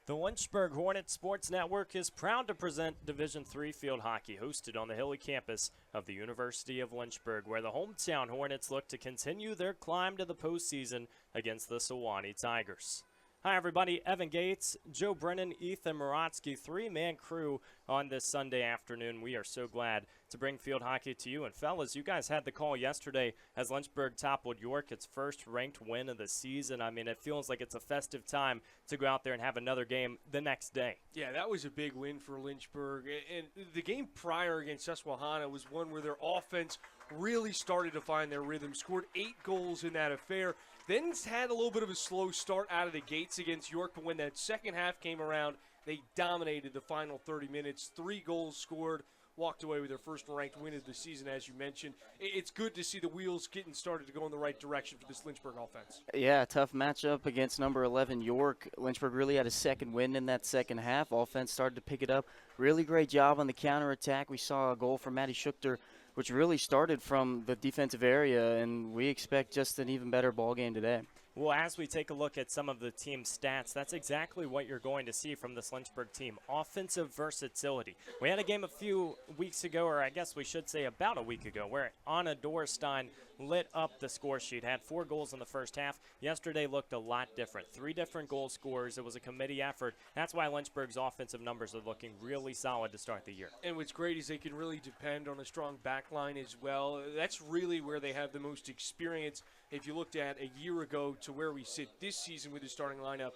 The Lynchburg Hornets Sports Network is proud to present Division III field hockey hosted on the hilly campus of the University of Lynchburg, where the hometown Hornets look to continue their climb to the postseason against the Sewanee Tigers. Hi, everybody. Evan Gates, Joe Brennan, Ethan Morotsky, three-man crew on this Sunday afternoon. We are so glad to bring field hockey to you. And, fellas, you guys had the call yesterday as Lynchburg toppled York, its first-ranked win of the season. I mean, it feels like it's a festive time to go out there and have another game the next day. Yeah, that was a big win for Lynchburg. And the game prior against Sewanee was one where their offense really started to find their rhythm, scored 8 goals in that affair. Then had a little bit of a slow start out of the gates against York, but when that second half came around, they dominated the final 30 minutes. 3 goals scored, walked away with their first-ranked win of the season, as you mentioned. It's good to see the wheels getting started to go in the right direction for this Lynchburg offense. Yeah, tough matchup against number 11 York. Lynchburg really had a second win in that second half. Offense started to pick it up. Really great job on the counterattack. We saw a goal from Maddie Schuchter, which really started from the defensive area, and we expect just an even better ball game today. Well, as we take a look at some of the team's stats, that's exactly what you're going to see from this Lynchburg team, offensive versatility. We had a game a few weeks ago, or I guess we should say about a week ago, where Anna Dorstein lit up the score sheet, had 4 goals in the first half. Yesterday looked a lot different. 3 different goal scorers. It was a committee effort. That's why Lynchburg's offensive numbers are looking really solid to start the year. And what's great is they can really depend on a strong back line as well. That's really where they have the most experience. If you looked at a year ago to where we sit this season with the starting lineup,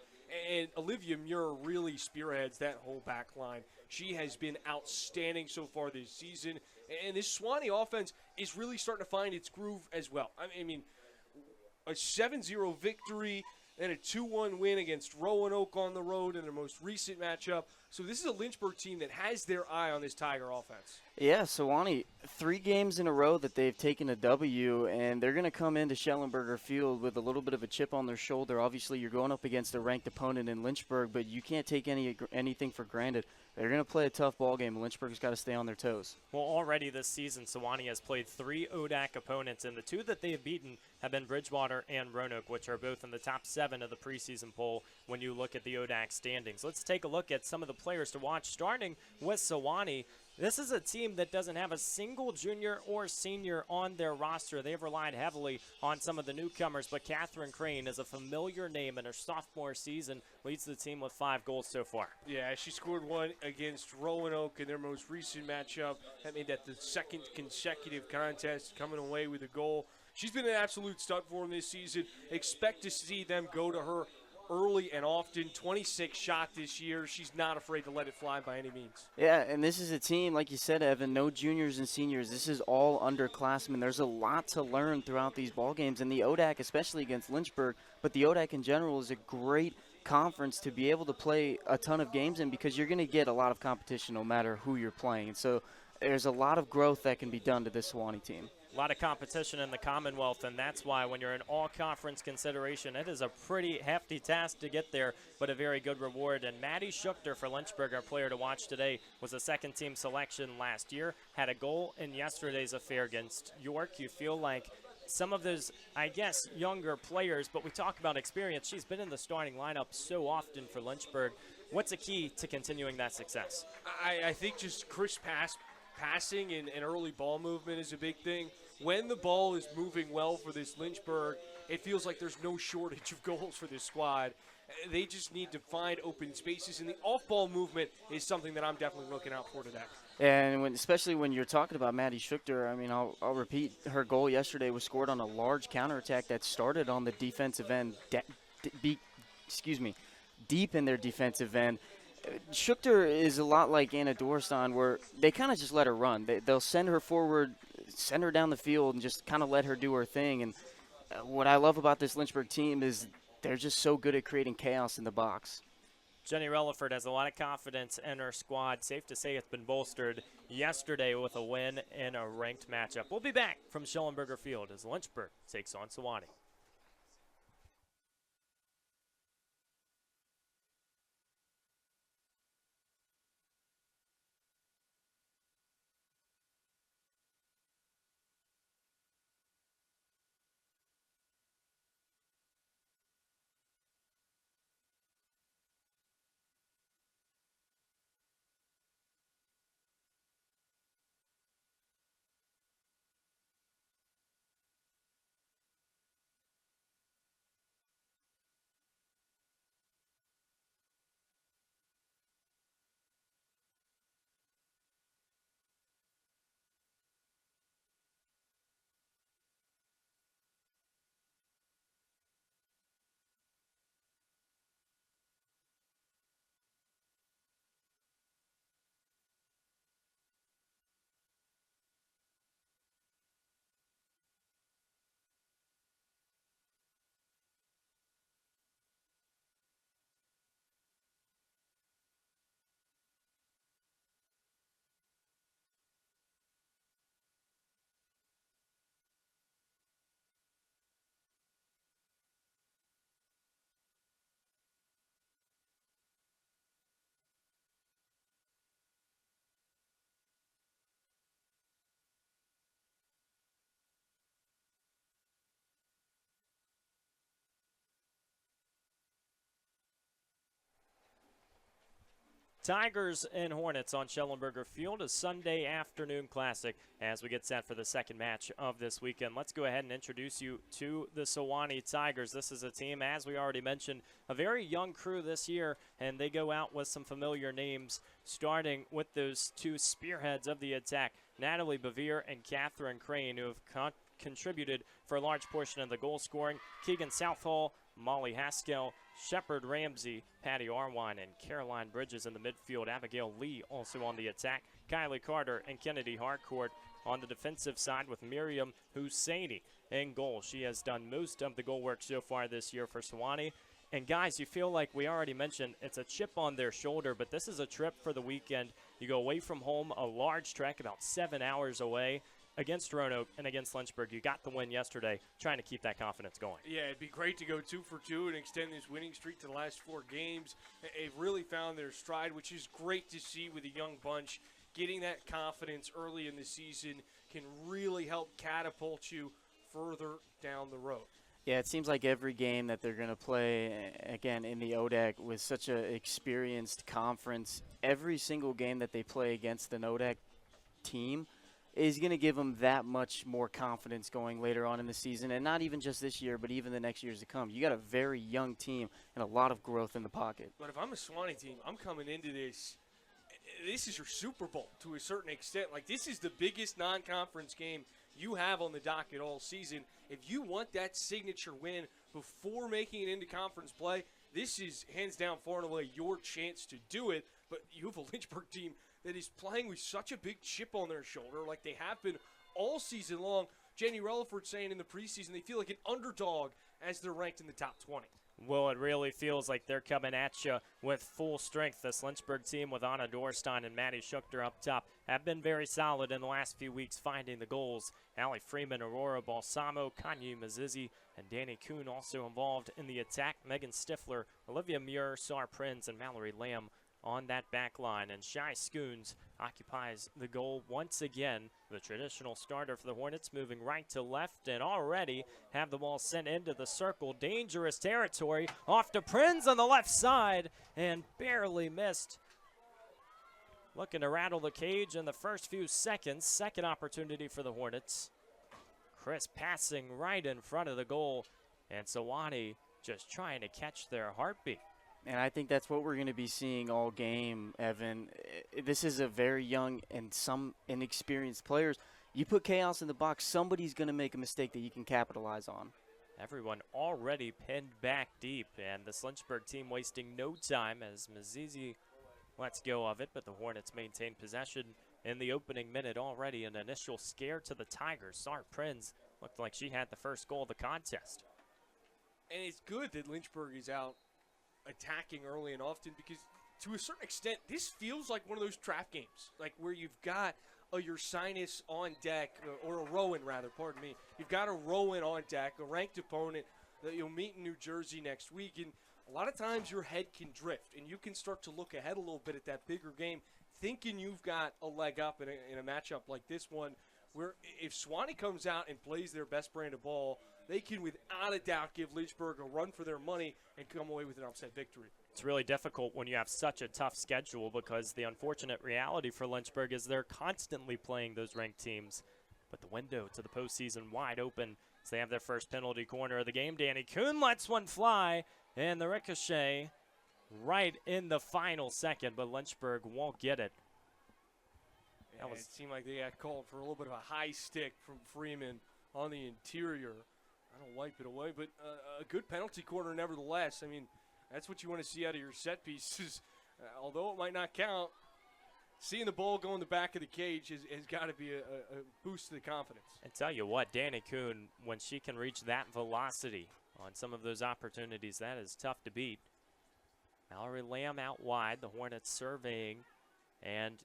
and Olivia Muir really spearheads that whole back line. She has been outstanding so far this season, and this Sewanee offense is really starting to find its groove as well. I mean, a 7-0 victory, then a 2-1 win against Roanoke on the road in their most recent matchup. So this is a Lynchburg team that has their eye on this Tiger offense. Yeah, Sewanee, 3 games in a row that they've taken a W, and they're going to come into Schellenberger Field with a little bit of a chip on their shoulder. Obviously, you're going up against a ranked opponent in Lynchburg, but you can't take anything for granted. They're going to play a tough ball game. Lynchburg's got to stay on their toes. Well, already this season, Sewanee has played 3 ODAC opponents, and the 2 that they have beaten have been Bridgewater and Roanoke, which are both in the top 7 of the preseason poll when you look at the ODAC standings. Let's take a look at some of the players to watch, starting with Sewanee. This is a team that doesn't have a single junior or senior on their roster. They've relied heavily on some of the newcomers, but Catherine Crane is a familiar name in her sophomore season, leads the team with 5 goals so far. Yeah, she scored 1 against Roanoke in their most recent matchup. That made that the second consecutive contest, coming away with a goal. She's been an absolute stud for them this season. Expect to see them go to her early and often. 26 shot this year. She's not afraid to let it fly by any means. Yeah, and this is a team, like you said, Evan, no juniors and seniors. This is all underclassmen. There's a lot to learn throughout these ball games, and the ODAC, especially against Lynchburg, but the ODAC in general is a great conference to be able to play a ton of games in, because you're going to get a lot of competition no matter who you're playing. And so there's a lot of growth that can be done to this Sewanee team. A lot of competition in the Commonwealth, and that's why when you're in all-conference consideration, it is a pretty hefty task to get there, but a very good reward. And Maddie Schuchter for Lynchburg, our player to watch today, was a second-team selection last year, had a goal in yesterday's affair against York. You feel like some of those, I guess, younger players, but we talk about experience. She's been in the starting lineup so often for Lynchburg. What's the key to continuing that success? I think just crisp passing and early ball movement is a big thing. When the ball is moving well for this Lynchburg, it feels like there's no shortage of goals for this squad. They just need to find open spaces, and the off-ball movement is something that I'm definitely looking out for today. And especially when you're talking about Maddie Schuchter, I mean, I'll repeat, her goal yesterday was scored on a large counterattack that started on the defensive end, deep in their defensive end. Schuchter is a lot like Anna Dorstein, where they kind of just let her run. They'll send her forward, send her down the field, and just kind of let her do her thing. And what I love about this Lynchburg team is they're just so good at creating chaos in the box. Jenny Relaford has a lot of confidence in her squad. Safe to say it's been bolstered yesterday with a win in a ranked matchup. We'll be back from Schellenberger Field as Lynchburg takes on Sewanee. Tigers and Hornets on Schellenberger Field, a Sunday afternoon classic as we get set for the second match of this weekend. Let's go ahead and introduce you to the Sewanee Tigers. This is a team, as we already mentioned, a very young crew this year, and they go out with some familiar names, starting with those two spearheads of the attack, Natalie Bevere and Catherine Crane, who have contributed for a large portion of the goal scoring. Keegan Southall, Molly Haskell, Shepard Ramsey, Patty Arwine, and Caroline Bridges in the midfield. Abigail Lee also on the attack. Kylie Carter and Kennedy Harcourt on the defensive side with Miriam Husseini in goal. She has done most of the goal work so far this year for Sewanee. And guys, you feel like we already mentioned it's a chip on their shoulder, but this is a trip for the weekend. You go away from home, a large trek, about 7 hours away, against Roanoke and against Lynchburg. You got the win yesterday, trying to keep that confidence going. Yeah, it'd be great to go 2 for 2 and extend this winning streak to the last 4 games. They've really found their stride, which is great to see with a young bunch. Getting that confidence early in the season can really help catapult you further down the road. Yeah, it seems like every game that they're going to play, again, in the ODAC with such an experienced conference, every single game that they play against an ODAC team is going to give them that much more confidence going later on in the season, and not even just this year, but even the next years to come. You got a very young team and a lot of growth in the pocket. But if I'm a Sewanee team, I'm coming into this. This is your Super Bowl to a certain extent. Like, this is the biggest non-conference game you have on the docket all season. If you want that signature win before making it into conference play, this is hands down far and away your chance to do it. But you have a Lynchburg team that is playing with such a big chip on their shoulder like they have been all season long. Jenny Relaford saying in the preseason they feel like an underdog as they're ranked in the top 20. Well, it really feels like they're coming at you with full strength. This Lynchburg team with Anna Dorstein and Maddie Schuchter up top have been very solid in the last few weeks finding the goals. Allie Freeman, Aurora Balsamo, Kanye Mazizi, and Danny Kuhn also involved in the attack. Megan Stifler, Olivia Muir, Sar Prinz, and Mallory Lamb on that back line. And Shai Schoons occupies the goal once again. The traditional starter for the Hornets, moving right to left and already have the ball sent into the circle. Dangerous territory. Off to Prinz on the left side and barely missed. Looking to rattle the cage in the first few seconds. Second opportunity for the Hornets. Chris passing right in front of the goal, and Sewanee just trying to catch their heartbeat. And I think that's what we're going to be seeing all game, Evan. This is a very young and some inexperienced players. You put chaos in the box, somebody's going to make a mistake that you can capitalize on. Everyone already pinned back deep, and this Lynchburg team wasting no time as Mazizi lets go of it, but the Hornets maintain possession in the opening minute already. An initial scare to the Tigers. Sar Prinz looked like she had the first goal of the contest. And it's good that Lynchburg is out attacking early and often, because to a certain extent this feels like one of those trap games, like where you've got a Ursinus on deck, or a Rowan rather, pardon me. You've got a Rowan on deck, a ranked opponent that you'll meet in New Jersey next week, and a lot of times your head can drift and you can start to look ahead a little bit at that bigger game, thinking you've got a leg up in a matchup like this one, where if Sewanee comes out and plays their best brand of ball, they can without a doubt give Lynchburg a run for their money and come away with an upset victory. It's really difficult when you have such a tough schedule, because the unfortunate reality for Lynchburg is they're constantly playing those ranked teams. But the window to the postseason wide open as they have their first penalty corner of the game. Danny Kuhn lets one fly, and the ricochet right in the final second, but Lynchburg won't get it. It seemed like they got called for a little bit of a high stick from Freeman on the interior. I don't wipe it away, but a good penalty corner nevertheless. I mean, that's what you want to see out of your set pieces. Although it might not count, seeing the ball go in the back of the cage has got to be a boost to the confidence. And tell you what, Danny Kuhn, when she can reach that velocity on some of those opportunities, that is tough to beat. Mallory Lamb out wide, the Hornets surveying, and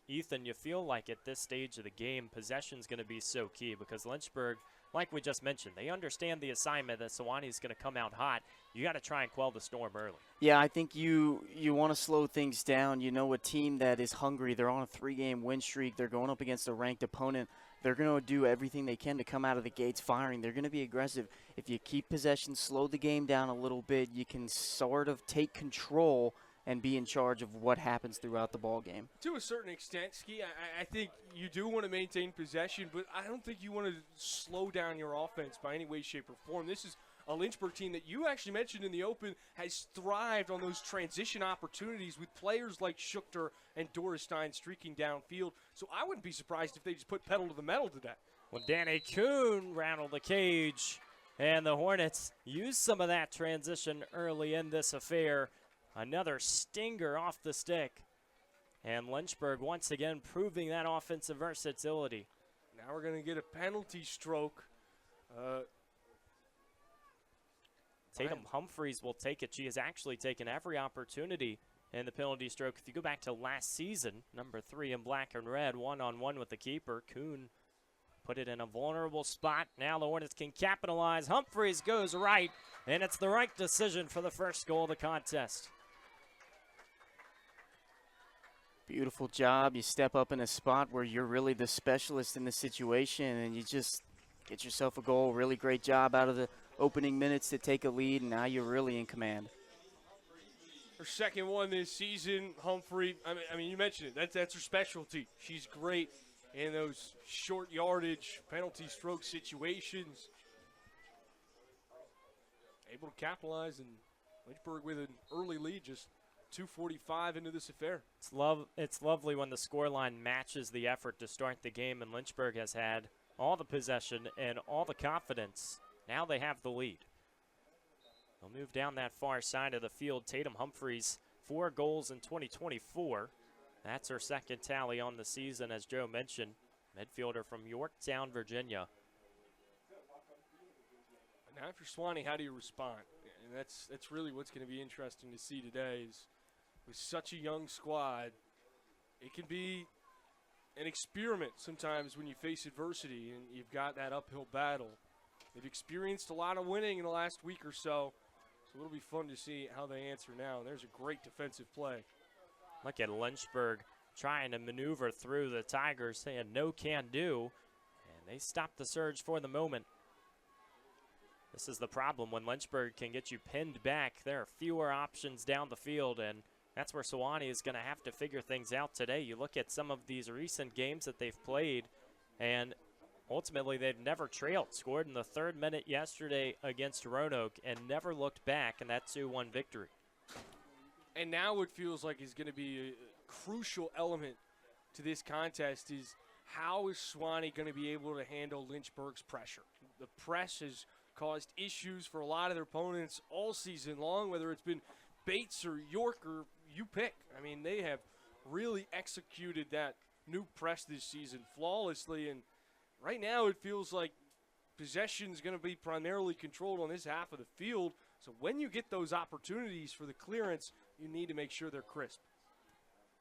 Ethan, you feel like at this stage of the game, possession's going to be so key, because Lynchburg, like we just mentioned, they understand the assignment that Sewanee is going to come out hot. You got to try and quell the storm early. Yeah, I think you want to slow things down. You know, a team that is hungry, they're on a 3-game win streak. They're going up against a ranked opponent. They're going to do everything they can to come out of the gates firing. They're going to be aggressive. If you keep possession, slow the game down a little bit, you can sort of take control and be in charge of what happens throughout the ball game. To a certain extent, Ski, I think you do want to maintain possession, but I don't think you want to slow down your offense by any way, shape, or form. This is a Lynchburg team that you actually mentioned in the open has thrived on those transition opportunities with players like Schuchter and Dorestein streaking downfield. So I wouldn't be surprised if they just put pedal to the metal today. Well, Danny Kuhn rattled the cage, and the Hornets used some of that transition early in this affair. Another stinger off the stick. And Lynchburg once again proving that offensive versatility. Now we're going to get a penalty stroke. Tatum Humphreys will take it. She has actually taken every opportunity in the penalty stroke. If you go back to last season, number 3 in black and red, one-on-one with the keeper. Kuhn put it in a vulnerable spot. Now the Hornets can capitalize. Humphreys goes right, and it's the right decision for the first goal of the contest. Beautiful job. You step up in a spot where you're really the specialist in the situation, and you just get yourself a goal. Really great job out of the opening minutes to take a lead, and now you're really in command. Her second one this season, Humphrey. I mean, you mentioned it. That's her specialty. She's great in those short yardage penalty stroke situations. Able to capitalize, and Lynchburg with an early lead, just 2:45 into this affair. It's lovely when the scoreline matches the effort to start the game, and Lynchburg has had all the possession and all the confidence. Now they have the lead. They'll move down that far side of the field. Tatum Humphreys, 4 goals in 2024. That's her second tally on the season, as Joe mentioned. Midfielder from Yorktown, Virginia. Now for Sewanee, how do you respond? And that's really what's going to be interesting to see today is with such a young squad, it can be an experiment sometimes when you face adversity and you've got that uphill battle. They've experienced a lot of winning in the last week or so it'll be fun to see how they answer now. There's a great defensive play. Look at Lynchburg trying to maneuver through the Tigers, saying no can do, and they stopped the surge for the moment. This is the problem when Lynchburg can get you pinned back. There are fewer options down the field, and that's where Sewanee is going to have to figure things out today. You look at some of these recent games that they've played, and ultimately they've never trailed. Scored in the 3rd minute yesterday against Roanoke and never looked back in that 2-1 victory. And now it feels like is going to be a crucial element to this contest is how is Sewanee going to be able to handle Lynchburg's pressure? The press has caused issues for a lot of their opponents all season long, whether it's been Bates or York or you pick. I mean, they have really executed that new press this season flawlessly, and right now it feels like possession is going to be primarily controlled on this half of the field. So when you get those opportunities for the clearance, you need to make sure they're crisp.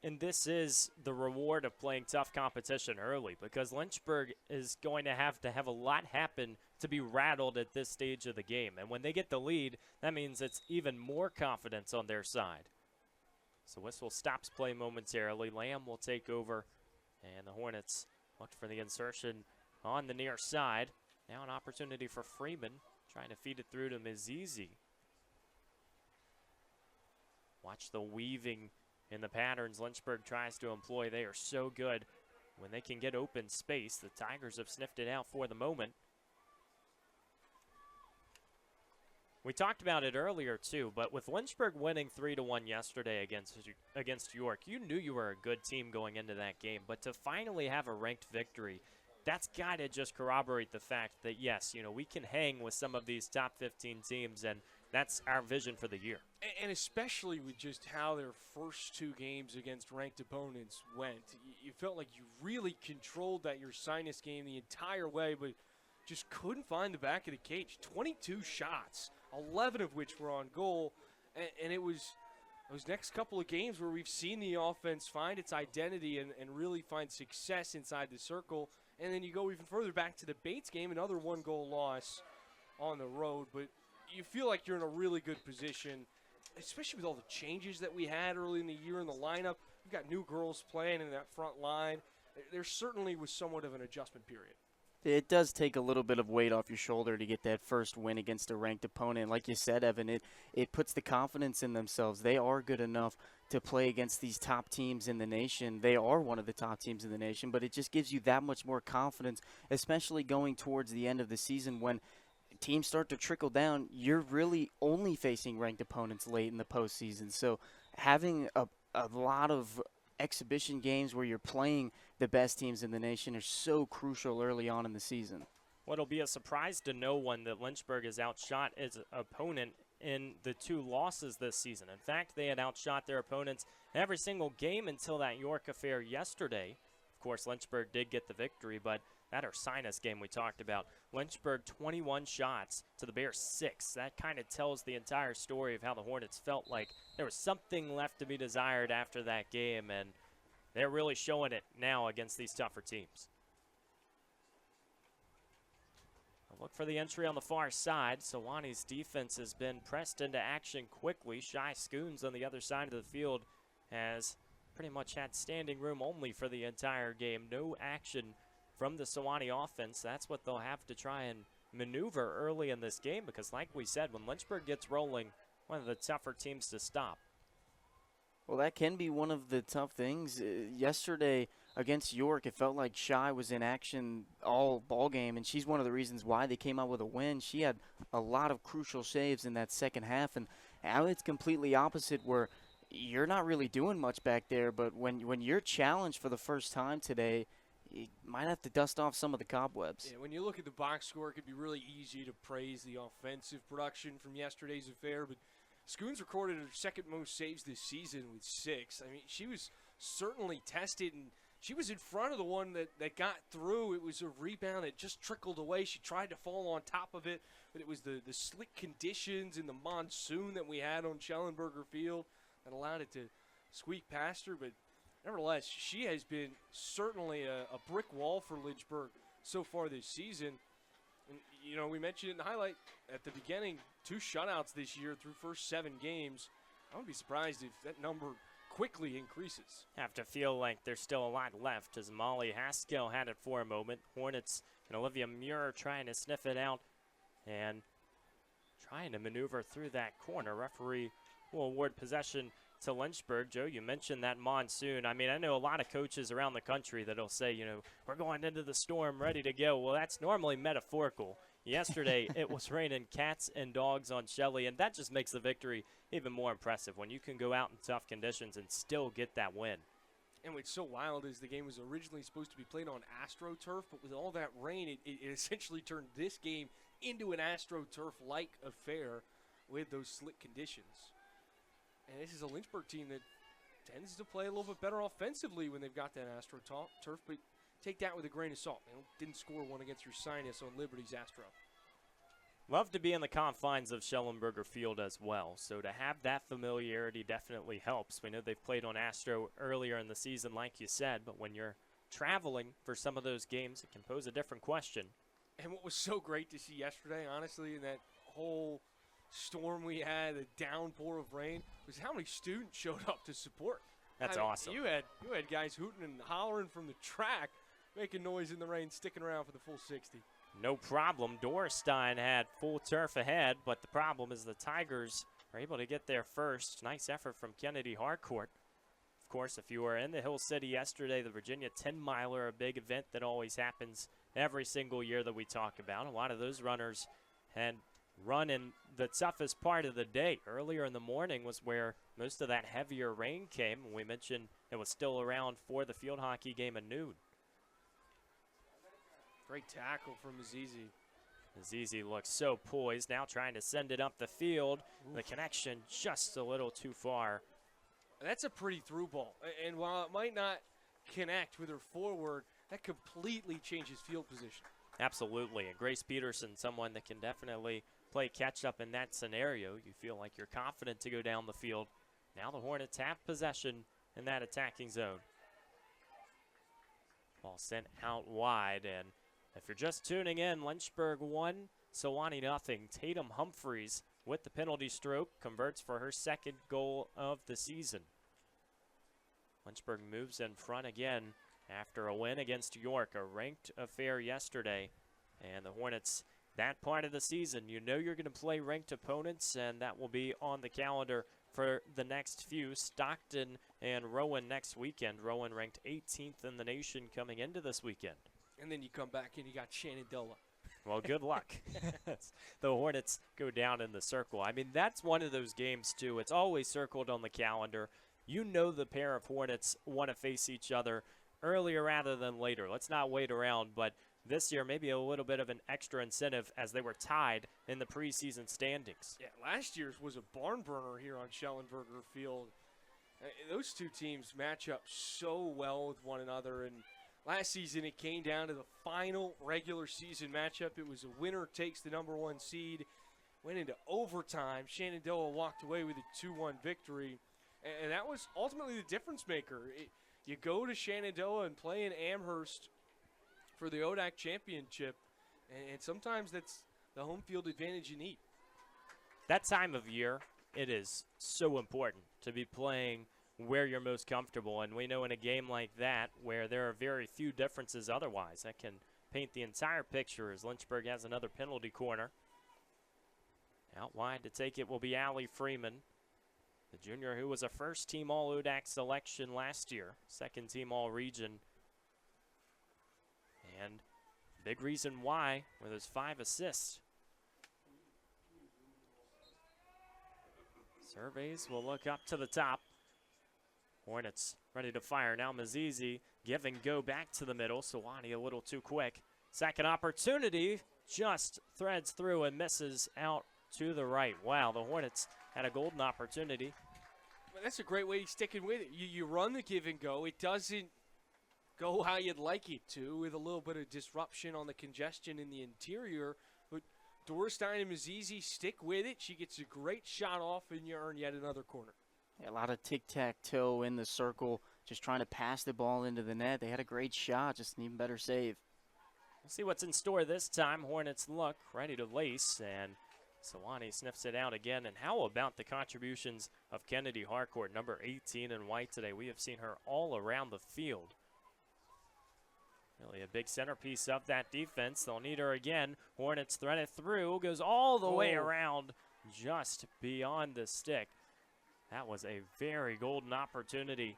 And this is the reward of playing tough competition early, because Lynchburg is going to have a lot happen to be rattled at this stage of the game. And when they get the lead, that means it's even more confidence on their side. So whistle stops play momentarily. Lamb will take over, and the Hornets look for the insertion on the near side. Now an opportunity for Freeman, trying to feed it through to Mizizi. Watch the weaving in the patterns Lynchburg tries to employ. They are so good when they can get open space. The Tigers have sniffed it out for the moment. We talked about it earlier too, but with Lynchburg winning 3-1 yesterday against York, you knew you were a good team going into that game. But to finally have a ranked victory, that's got to just corroborate the fact that, yes, you know, we can hang with some of these top 15 teams, and that's our vision for the year. And especially with just how their first 2 games against ranked opponents went. You felt like you really controlled that your sinus game the entire way, but just couldn't find the back of the cage. 22 shots, 11 of which were on goal, and it was those next couple of games where we've seen the offense find its identity and really find success inside the circle. And then you go even further back to the Bates game, another 1-goal loss on the road. But you feel like you're in a really good position, especially with all the changes that we had early in the year in the lineup. We've got new girls playing in that front line. There certainly was somewhat of an adjustment period. It does take a little bit of weight off your shoulder to get that first win against a ranked opponent. Like you said, Evan, it puts the confidence in themselves. They are good enough to play against these top teams in the nation. They are one of the top teams in the nation, but it just gives you that much more confidence, especially going towards the end of the season when teams start to trickle down. You're really only facing ranked opponents late in the postseason. So having a lot of exhibition games where you're playing the best teams in the nation are so crucial early on in the season. What'll be a surprise to no one that Lynchburg has outshot its opponent in the 2 losses this season. In fact, they had outshot their opponents every single game until that York affair yesterday. Of course, Lynchburg did get the victory, but that Ursinus game we talked about, Lynchburg 21 shots to the Bears 6. That kind of tells the entire story of how the Hornets felt like there was something left to be desired after that game, and they're really showing it now against these tougher teams. Look for the entry on the far side. Sewanee's defense has been pressed into action quickly. Shy Scoons on the other side of the field has pretty much had standing room only for the entire game. No action from the Sewanee offense. That's what they'll have to try and maneuver early in this game because, like we said, when Lynchburg gets rolling, one of the tougher teams to stop. Well, that can be one of the tough things. Yesterday against York, it felt like Shy was in action all ball game, and she's one of the reasons why they came out with a win. She had a lot of crucial saves in that second half, and now it's completely opposite where you're not really doing much back there, but when you're challenged for the first time today, you might have to dust off some of the cobwebs. Yeah, when you look at the box score, it could be really easy to praise the offensive production from yesterday's affair, but Scoons recorded her second most saves this season with 6. I mean, she was certainly tested, and she was in front of the one that got through. It was a rebound that just trickled away. She tried to fall on top of it, but it was the slick conditions and the monsoon that we had on Schellenberger Field that allowed it to squeak past her. But nevertheless, she has been certainly a brick wall for Lynchburg so far this season. And, you know, we mentioned it in the highlight at the beginning, 2 shutouts this year through first 7 games. I would be surprised if that number quickly increases. Have to feel like there's still a lot left as Molly Haskell had it for a moment. Hornets and Olivia Muir trying to sniff it out and trying to maneuver through that corner. Referee will award possession to Lynchburg. Joe, you mentioned that monsoon. I mean, I know a lot of coaches around the country that'll say, you know, we're going into the storm ready to go. Well, that's normally metaphorical. Yesterday, it was raining cats and dogs on Shelley, and that just makes the victory even more impressive when you can go out in tough conditions and still get that win. And what's so wild is the game was originally supposed to be played on AstroTurf, but with all that rain, it essentially turned this game into an AstroTurf-like affair with those slick conditions. And this is a Lynchburg team that tends to play a little bit better offensively when they've got that AstroTurf, but take that with a grain of salt. They didn't score one against Ursinus on Liberty's Astro. Love to be in the confines of Schellenberger Field as well, so to have that familiarity definitely helps. We know they've played on Astro earlier in the season, like you said, but when you're traveling for some of those games, it can pose a different question. And what was so great to see yesterday, honestly, in that whole storm we had, the downpour of rain, was how many students showed up to support. That's awesome. You had guys hooting and hollering from the track, making noise in the rain, sticking around for the full 60. No problem. Dorstein had full turf ahead, but the problem is the Tigers are able to get there first. Nice effort from Kennedy Harcourt. Of course, if you were in the Hill City yesterday, the Virginia 10-miler, a big event that always happens every single year that we talk about. A lot of those runners had run in the toughest part of the day. Earlier in the morning was where most of that heavier rain came. We mentioned it was still around for the field hockey game at noon. Great tackle from Azizi. Azizi looks so poised, now trying to send it up the field. Oof. The connection just a little too far. That's a pretty through ball. And while it might not connect with her forward, that completely changes field position. Absolutely. And Grace Peterson, someone that can definitely play catch-up in that scenario. You feel like you're confident to go down the field. Now the Hornets have possession in that attacking zone. Ball sent out wide, and if you're just tuning in, Lynchburg 1, Sewanee nothing. Tatum Humphreys with the penalty stroke converts for her second goal of the season. Lynchburg moves in front again after a win against York, a ranked affair yesterday. And the Hornets, that part of the season, you know you're going to play ranked opponents, and that will be on the calendar for the next few. Stockton and Rowan next weekend. Rowan ranked 18th in the nation coming into this weekend. And then you come back and you got Shenandoah. Well, good luck. The Hornets go down in the circle. I mean, that's one of those games, too. It's always circled on the calendar. You know the pair of Hornets want to face each other earlier rather than later. Let's not wait around, but this year maybe a little bit of an extra incentive as they were tied in the preseason standings. Yeah, last year's was a barn burner here on Schellenberger Field. Those two teams match up so well with one another, and last season it came down to the final regular season matchup. It was a winner takes the number 1 seed. Went into overtime. Shenandoah walked away with a 2-1 victory, and that was ultimately the difference maker. You go to Shenandoah and play in Amherst for the ODAC championship, and sometimes that's the home field advantage you need. That time of year, it is so important to be playing where you're most comfortable, and we know in a game like that where there are very few differences otherwise, that can paint the entire picture as Lynchburg has another penalty corner. Out wide to take it will be Allie Freeman, the junior who was a first-team All-ODAC selection last year, second-team All-Region. And big reason why with those 5 assists. Surveys will look up to the top. Hornets ready to fire. Now Mazizi give and go back to the middle. Sewanee a little too quick. Second opportunity just threads through and misses out to the right. Wow, the Hornets had a golden opportunity. Well, that's a great way of sticking with it. You run the give and go. It doesn't go how you'd like it to, with a little bit of disruption on the congestion in the interior. But Dorstein and Mazizi stick with it. She gets a great shot off, and you earn yet another corner. Yeah, a lot of tic-tac-toe in the circle, just trying to pass the ball into the net. They had a great shot, just an even better save. We'll see what's in store this time. Hornets look ready to lace, and Sewanee sniffs it out again. And how about the contributions of Kennedy Harcourt, number 18 in white today? We have seen her all around the field. Really a big centerpiece of that defense. They'll need her again. Hornets thread it through, goes all the way around, just beyond the stick. That was a very golden opportunity.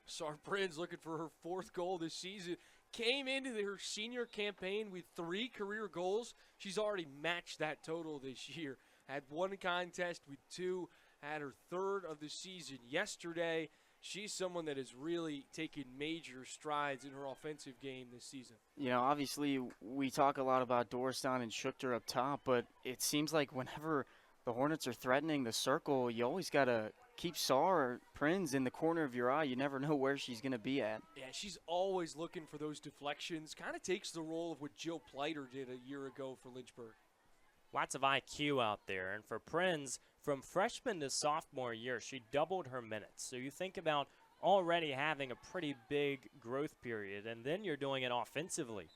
Sarprin's looking for her 4th goal this season. Came into her senior campaign with 3 career goals. She's already matched that total this year. Had 1 contest with 2. Had her 3rd of the season yesterday. She's someone that has really taken major strides in her offensive game this season. You know, obviously we talk a lot about Dorstein and Schuchter up top, but it seems like whenever the Hornets are threatening the circle, you always got to keep Sar Prinz in the corner of your eye. You never know where she's going to be at. Yeah, she's always looking for those deflections. Kind of takes the role of what Jill Pleiter did a year ago for Lynchburg. Lots of IQ out there. And for Prinz, from freshman to sophomore year, she doubled her minutes. So you think about already having a pretty big growth period, and then you're doing it offensively.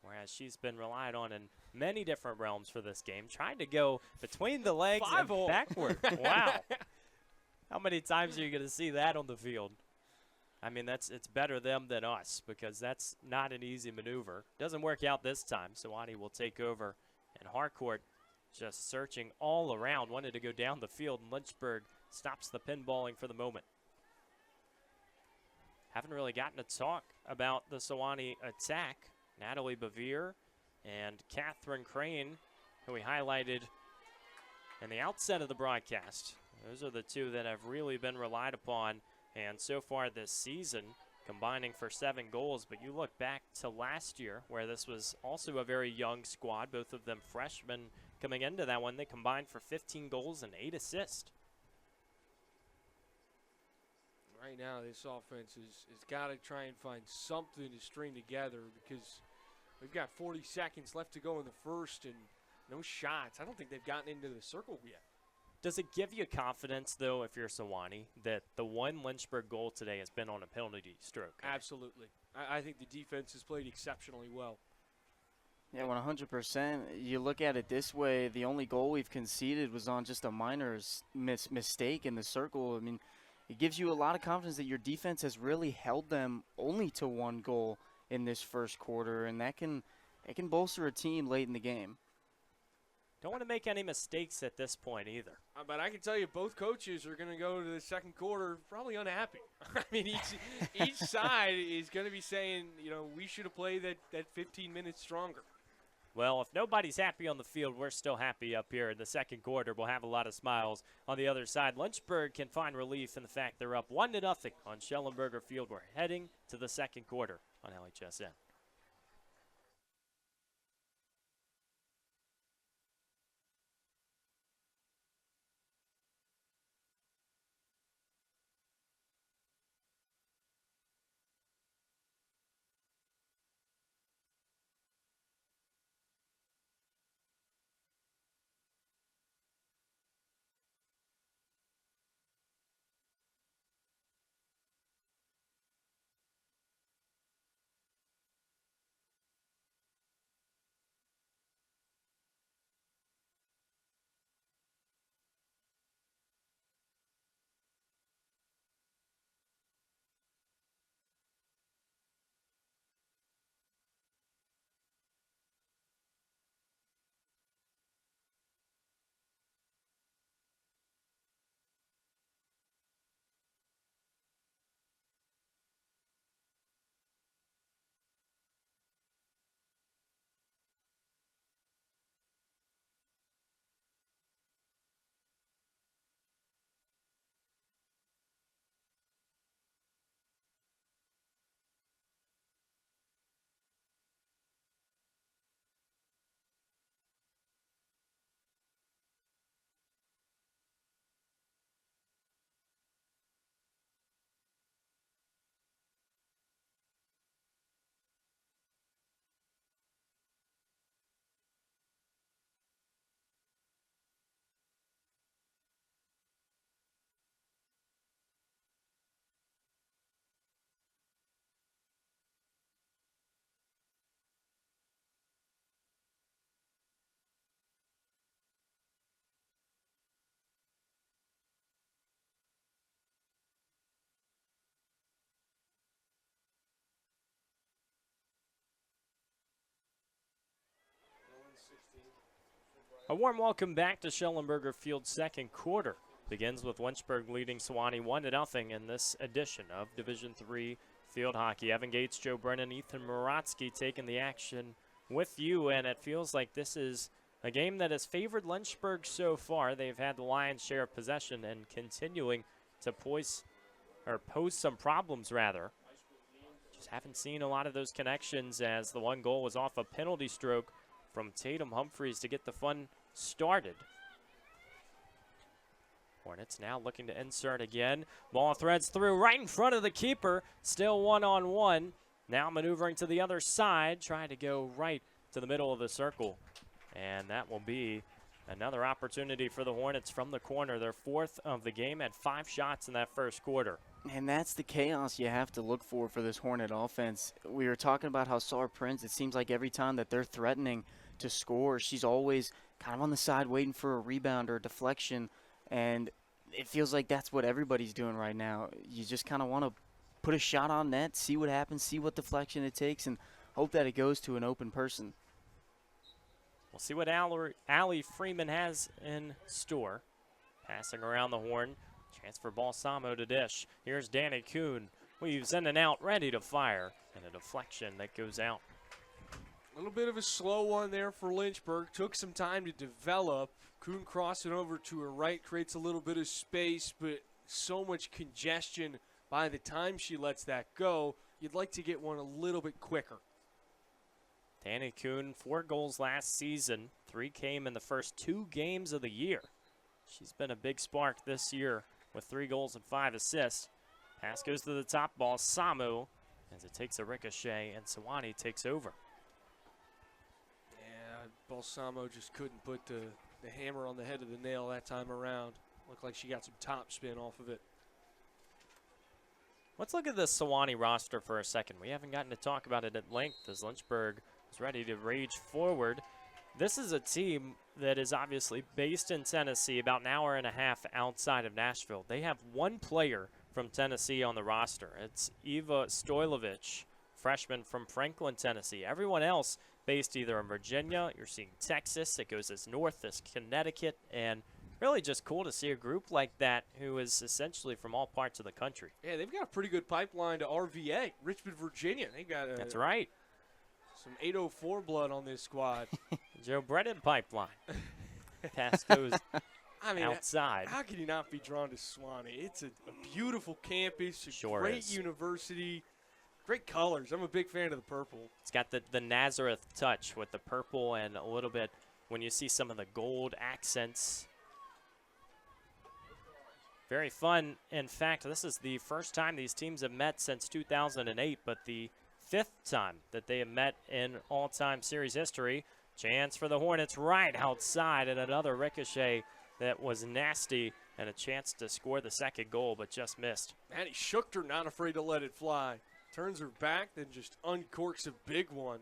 Whereas she's been relied on in many different realms for this game. Trying to go between the legs and backward. Wow. How many times are you going to see that on the field? I mean, it's better them than us, because that's not an easy maneuver. Doesn't work out this time. Sewanee will take over, and Harcourt just searching all around. Wanted to go down the field, and Lynchburg stops the pinballing for the moment. Haven't really gotten to talk about the Sewanee attack. Natalie Bevere and Catherine Crane, who we highlighted in the outset of the broadcast. Those are the 2 that have really been relied upon, and so far this season, combining for 7 goals. But you look back to last year, where this was also a very young squad, both of them freshmen coming into that one. They combined for 15 goals and 8 assists. Right now, this offense has got to try and find something to string together, because we've got 40 seconds left to go in the first and no shots. I don't think they've gotten into the circle yet. Does it give you confidence, though, if you're Sewanee, that the one Lynchburg goal today has been on a penalty stroke? Absolutely. I think the defense has played exceptionally well. Yeah, 100%. You look at it this way, the only goal we've conceded was on just a minor mistake in the circle. I mean, it gives you a lot of confidence that your defense has really held them only to 1 goal in this first quarter, and it can bolster a team late in the game. Don't want to make any mistakes at this point either. But I can tell you both coaches are going to go to the second quarter probably unhappy. I mean, each side is going to be saying, we should have played that 15 minutes stronger. Well, if nobody's happy on the field, we're still happy up here in the second quarter. We'll have a lot of smiles on the other side. Lynchburg can find relief in the fact they're up 1-0 on Schellenberger Field. We're heading to the second quarter on LHSN. A warm welcome back to Schellenberger Field's second quarter. Begins with Lynchburg leading Sewanee 1-0 in this edition of Division III Field Hockey. Evan Gates, Joe Brennan, Ethan Moratsky taking the action with you, and it feels like this is a game that has favored Lynchburg so far. They've had the lion's share of possession and continuing to pose some problems, rather. Just haven't seen a lot of those connections, as the one goal was off a penalty stroke from Tatum Humphreys to get the fun started. Hornets now looking to insert again. Ball threads through right in front of the keeper. Still 1-on-1. Now maneuvering to the other side, trying to go right to the middle of the circle. And that will be another opportunity for the Hornets from the corner. Their 4th of the game, had 5 shots in that first quarter. And that's the chaos you have to look for this Hornet offense. We were talking about how Sar Prince, it seems like every time that they're threatening to score, she's always kind of on the side waiting for a rebound or a deflection, and it feels like that's what everybody's doing right now. You just kind of want to put a shot on net, see what happens, see what deflection it takes, and hope that it goes to an open person. We'll see what Allie Freeman has in store. Passing around the horn. Chance for Balsamo to dish. Here's Danny Kuhn. Weaves in and out, ready to fire. And a deflection that goes out. A little bit of a slow one there for Lynchburg. Took some time to develop. Kuhn crossing over to her right, creates a little bit of space, but so much congestion by the time she lets that go. You'd like to get one a little bit quicker. Danny Kuhn, 4 goals last season. 3 came in the first 2 games of the year. She's been a big spark this year with 3 goals and 5 assists. Pass goes to the top ball, Samu, as it takes a ricochet, and Sewanee takes over. Yeah, Balsamo just couldn't put the hammer on the head of the nail that time around. Looked like she got some top spin off of it. Let's look at the Sewanee roster for a second. We haven't gotten to talk about it at length as Lynchburg is ready to rage forward. This is a team that is obviously based in Tennessee, about an hour and a half outside of Nashville. They have one player from Tennessee on the roster. It's Eva Stojlovic, freshman from Franklin, Tennessee. Everyone else based either in Virginia, you're seeing Texas, it goes as north as Connecticut, and really just cool to see a group like that who is essentially from all parts of the country. Yeah, they've got a pretty good pipeline to RVA, Richmond, Virginia. They got That's right. Some 804 blood on this squad. Joe Brennan pipeline. Pass goes outside. How can you not be drawn to Sewanee? It's a beautiful campus, a Sure great is. university, great colors. I'm a big fan of the purple. It's got the Nazareth touch with the purple and a little bit when you see some of the gold accents. Very fun. In fact, this is the first time these teams have met since 2008, but the 5th time that they have met in all-time series history. Chance for the Hornets right outside, and another ricochet that was nasty, and a chance to score the second goal, but just missed. Maddie Schuchter not afraid to let it fly. Turns her back, then just uncorks a big one.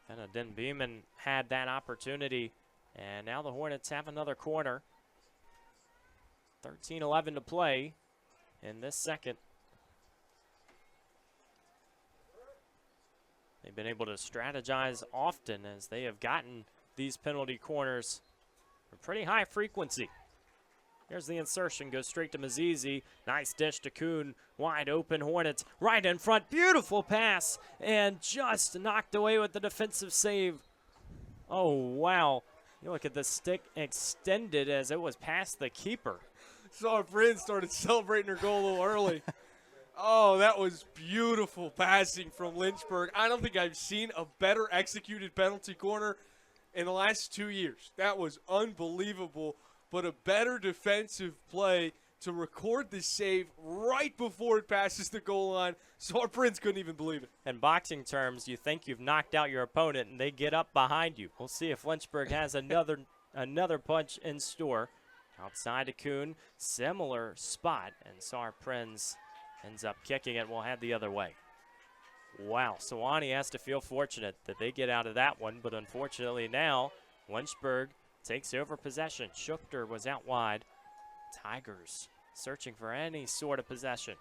And then Beeman had that opportunity, and now the Hornets have another corner. 13-11 to play in this second. They've been able to strategize often as they have gotten these penalty corners with pretty high frequency. Here's the insertion, goes straight to Mazizi. Nice dish to Kuhn, wide open Hornets, right in front. Beautiful pass, and just knocked away with the defensive save. Oh, wow. You look at the stick extended as it was past the keeper. Saw our friend started celebrating her goal a little early. Oh, that was beautiful passing from Lynchburg. I don't think I've seen a better executed penalty corner in the last 2 years. That was unbelievable, but a better defensive play to record the save right before it passes the goal line, so our friends couldn't even believe it. In boxing terms, you think you've knocked out your opponent, and they get up behind you. We'll see if Lynchburg has another punch in store. Outside to Kuhn, similar spot, and Sar Prinz ends up kicking it. We'll head the other way. Wow, Sewanee has to feel fortunate that they get out of that one, but unfortunately now Lynchburg takes over possession. Schuchter was out wide. Tigers searching for any sort of possession.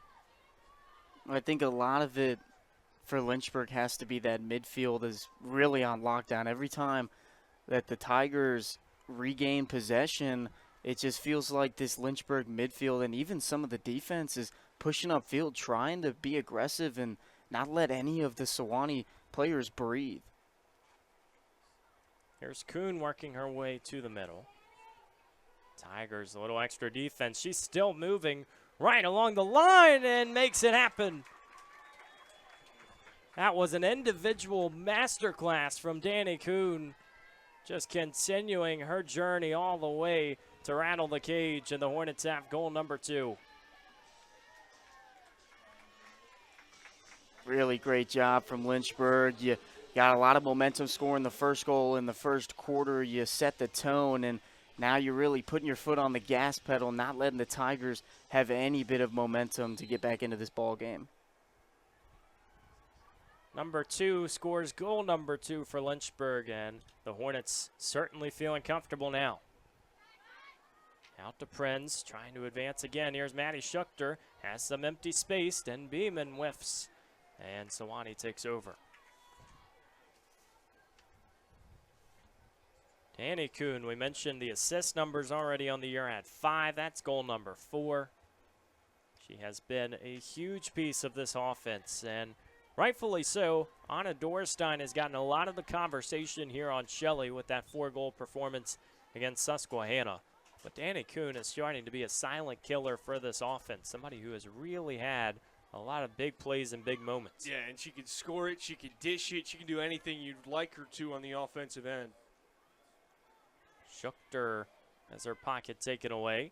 I think a lot of it for Lynchburg has to be that midfield is really on lockdown. Every time that the Tigers regain possession, it just feels like this Lynchburg midfield and even some of the defense is pushing upfield, trying to be aggressive and not let any of the Sewanee players breathe. Here's Kuhn working her way to the middle. Tigers, a little extra defense. She's still moving right along the line and makes it happen. That was an individual masterclass from Danny Kuhn. Just continuing her journey all the way to rattle the cage, and the Hornets have goal number 2. Really great job from Lynchburg. You got a lot of momentum scoring the first goal in the first quarter. You set the tone, and now you're really putting your foot on the gas pedal, not letting the Tigers have any bit of momentum to get back into this ball game. Number 2 scores goal number 2 for Lynchburg, and the Hornets certainly feeling comfortable now. Out to Prinz, trying to advance again. Here's Maddie Schuchter, has some empty space, and Beeman whiffs, and Sewanee takes over. Danny Kuhn, we mentioned the assist numbers already on the year at 5. That's goal number 4. She has been a huge piece of this offense, and rightfully so. Anna Dorstein has gotten a lot of the conversation here on Shelley with that 4-goal performance against Susquehanna. But Danny Kuhn is starting to be a silent killer for this offense, somebody who has really had a lot of big plays and big moments. Yeah, and she can score it, she can dish it, she can do anything you'd like her to on the offensive end. Schuchter has her pocket taken away.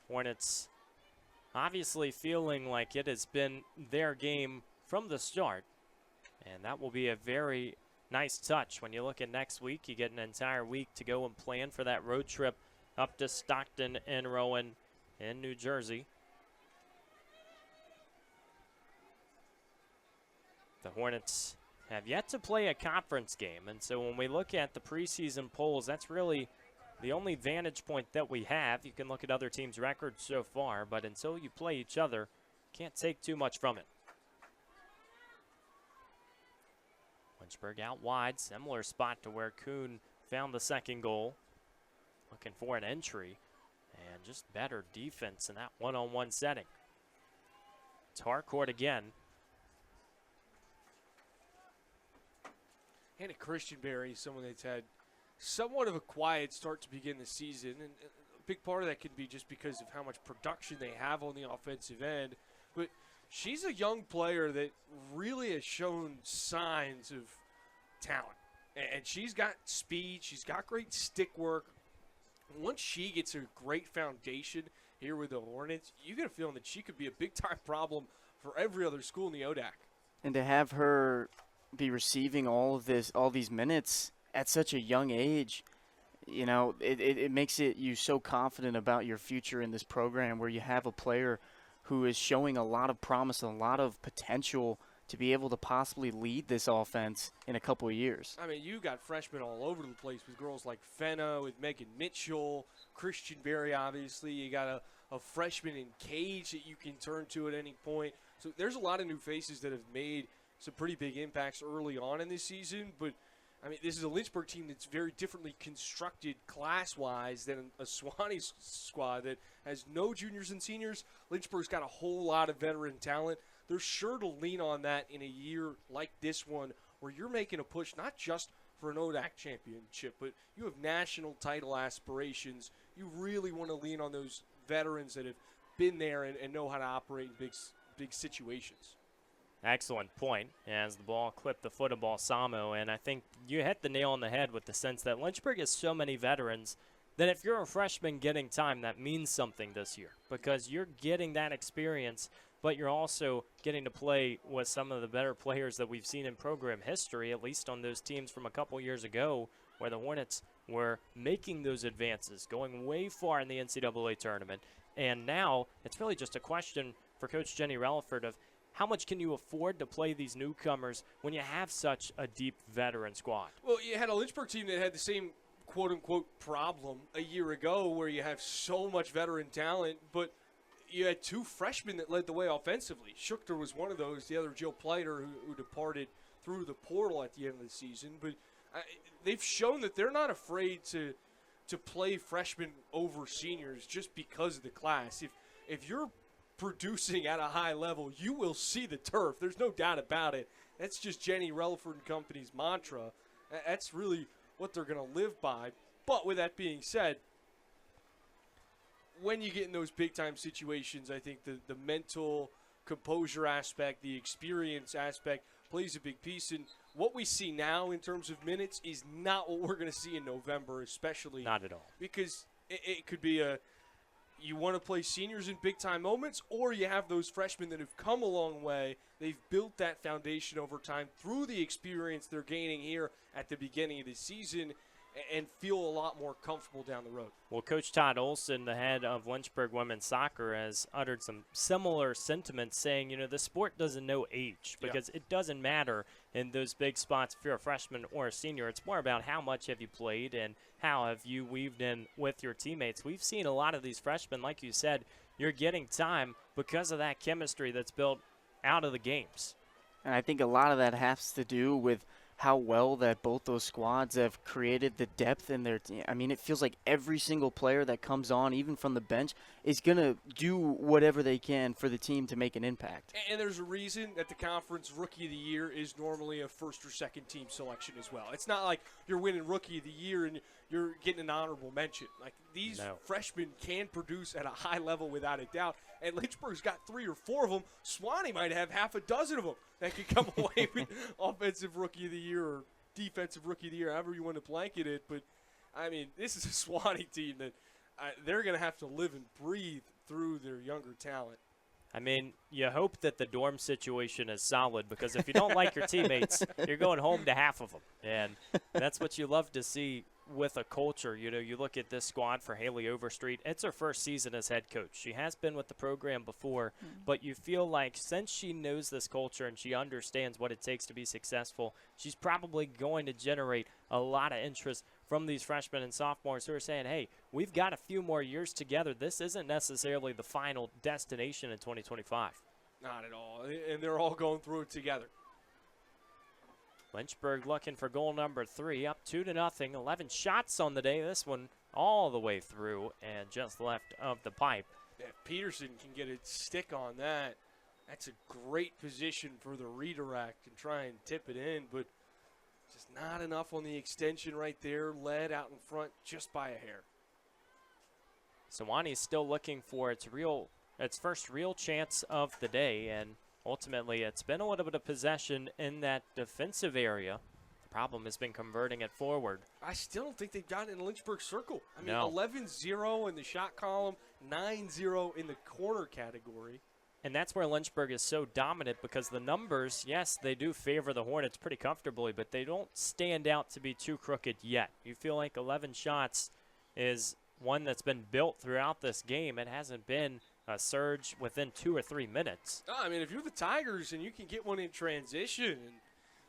Hornets obviously feeling like it has been their game from the start. And that will be a very nice touch. When you look at next week, you get an entire week to go and plan for that road trip up to Stockton and Rowan in New Jersey. The Hornets have yet to play a conference game. And so when we look at the preseason polls, that's really the only vantage point that we have. You can look at other teams' records so far, but until you play each other, can't take too much from it. Lynchburg out wide, similar spot to where Kuhn found the second goal. Looking for an entry, and just better defense in that one-on-one setting. It's Harcourt again. Hannah Christianberry is someone that's had somewhat of a quiet start to begin the season, and a big part of that could be just because of how much production they have on the offensive end. But she's a young player that really has shown signs of talent, and she's got speed, she's got great stick work. Once she gets a great foundation here with the Hornets, you get a feeling that she could be a big-time problem for every other school in the ODAC. And to have her be receiving all these minutes at such a young age, you know, it makes you so confident about your future in this program, where you have a player who is showing a lot of promise and a lot of potential to be able to possibly lead this offense in a couple of years. I mean, you got freshmen all over the place with girls like Fenna, with Megan Mitchell, Christianberry, obviously. You got a freshman in Cage that you can turn to at any point. So there's a lot of new faces that have made some pretty big impacts early on in this season. But, I mean, this is a Lynchburg team that's very differently constructed class-wise than a Sewanee squad that has no juniors and seniors. Lynchburg's got a whole lot of veteran talent. They're sure to lean on that in a year like this one, where you're making a push not just for an ODAC championship, but you have national title aspirations. You really want to lean on those veterans that have been there and know how to operate in big situations. Excellent point as the ball clipped the foot of Balsamo, and I think you hit the nail on the head with the sense that Lynchburg has so many veterans that if you're a freshman getting time, that means something this year, because you're getting that experience, but you're also getting to play with some of the better players that we've seen in program history, at least on those teams from a couple years ago where the Hornets were making those advances, going way far in the NCAA tournament. And now it's really just a question for Coach Jenny Relaford of how much can you afford to play these newcomers when you have such a deep veteran squad? Well, you had a Lynchburg team that had the same quote-unquote problem a year ago, where you have so much veteran talent, but you had two freshmen that led the way offensively. Schuchter was one of those, the other Jill Pleiter, who departed through the portal at the end of the season. But they've shown that they're not afraid to play freshmen over seniors just because of the class. If you're producing at a high level, you will see the turf. There's no doubt about it. That's just Jenny Relaford and company's mantra. That's really what they're going to live by. But with that being said, when you get in those big-time situations, I think the mental composure aspect, the experience aspect plays a big piece. And what we see now in terms of minutes is not what we're going to see in November, especially. Not at all. Because it could be you want to play seniors in big-time moments, or you have those freshmen that have come a long way. They've built that foundation over time through the experience they're gaining here at the beginning of the season, and feel a lot more comfortable down the road. Well, Coach Todd Olson, the head of Lynchburg women's soccer, has uttered some similar sentiments, saying, you know, the sport doesn't know age, because it doesn't matter in those big spots if you're a freshman or a senior. It's more about how much have you played and how have you weaved in with your teammates. We've seen a lot of these freshmen, like you said, you're getting time because of that chemistry that's built out of the games. And I think a lot of that has to do with how well that both those squads have created the depth in their team. I mean, it feels like every single player that comes on, even from the bench, is going to do whatever they can for the team to make an impact. And there's a reason that the conference Rookie of the Year is normally a first or second team selection as well. It's not like you're winning Rookie of the Year and you're getting an honorable mention. Like, these freshmen can produce at a high level without a doubt. And Lynchburg's got 3 or 4 of them. Sewanee might have half a dozen of them that could come away with Offensive Rookie of the Year or Defensive Rookie of the Year, however you want to blanket it. But, I mean, this is a Sewanee team that they're going to have to live and breathe through their younger talent. I mean, you hope that the dorm situation is solid, because if you don't like your teammates, you're going home to half of them. And that's what you love to see with a culture. You know, you look at this squad for Haley Overstreet. It's her first season as head coach. She has been with the program before, but you feel like since she knows this culture and she understands what it takes to be successful, she's probably going to generate a lot of interest from these freshmen and sophomores who are saying, hey, we've got a few more years together. This isn't necessarily the final destination in 2025. Not at all. And they're all going through it together. Lynchburg looking for goal number 3, up 2-0. 11 shots on the day. This one all the way through and just left of the pipe. Yeah, if Peterson can get a stick on that, that's a great position for the redirect and try and tip it in, but just not enough on the extension right there. Led out in front just by a hair. Sewanee is still looking for its first real chance of the day, and ultimately, it's been a little bit of possession in that defensive area. The problem has been converting it forward. I still don't think they've gotten in the Lynchburg circle. I mean, No. 11-0 in the shot column, 9-0 in the corner category. And that's where Lynchburg is so dominant because the numbers, yes, they do favor the Hornets pretty comfortably, but they don't stand out to be too crooked yet. You feel like 11 shots is one that's been built throughout this game. It hasn't been a surge within 2 or 3 minutes. I mean, if you're the Tigers and you can get one in transition and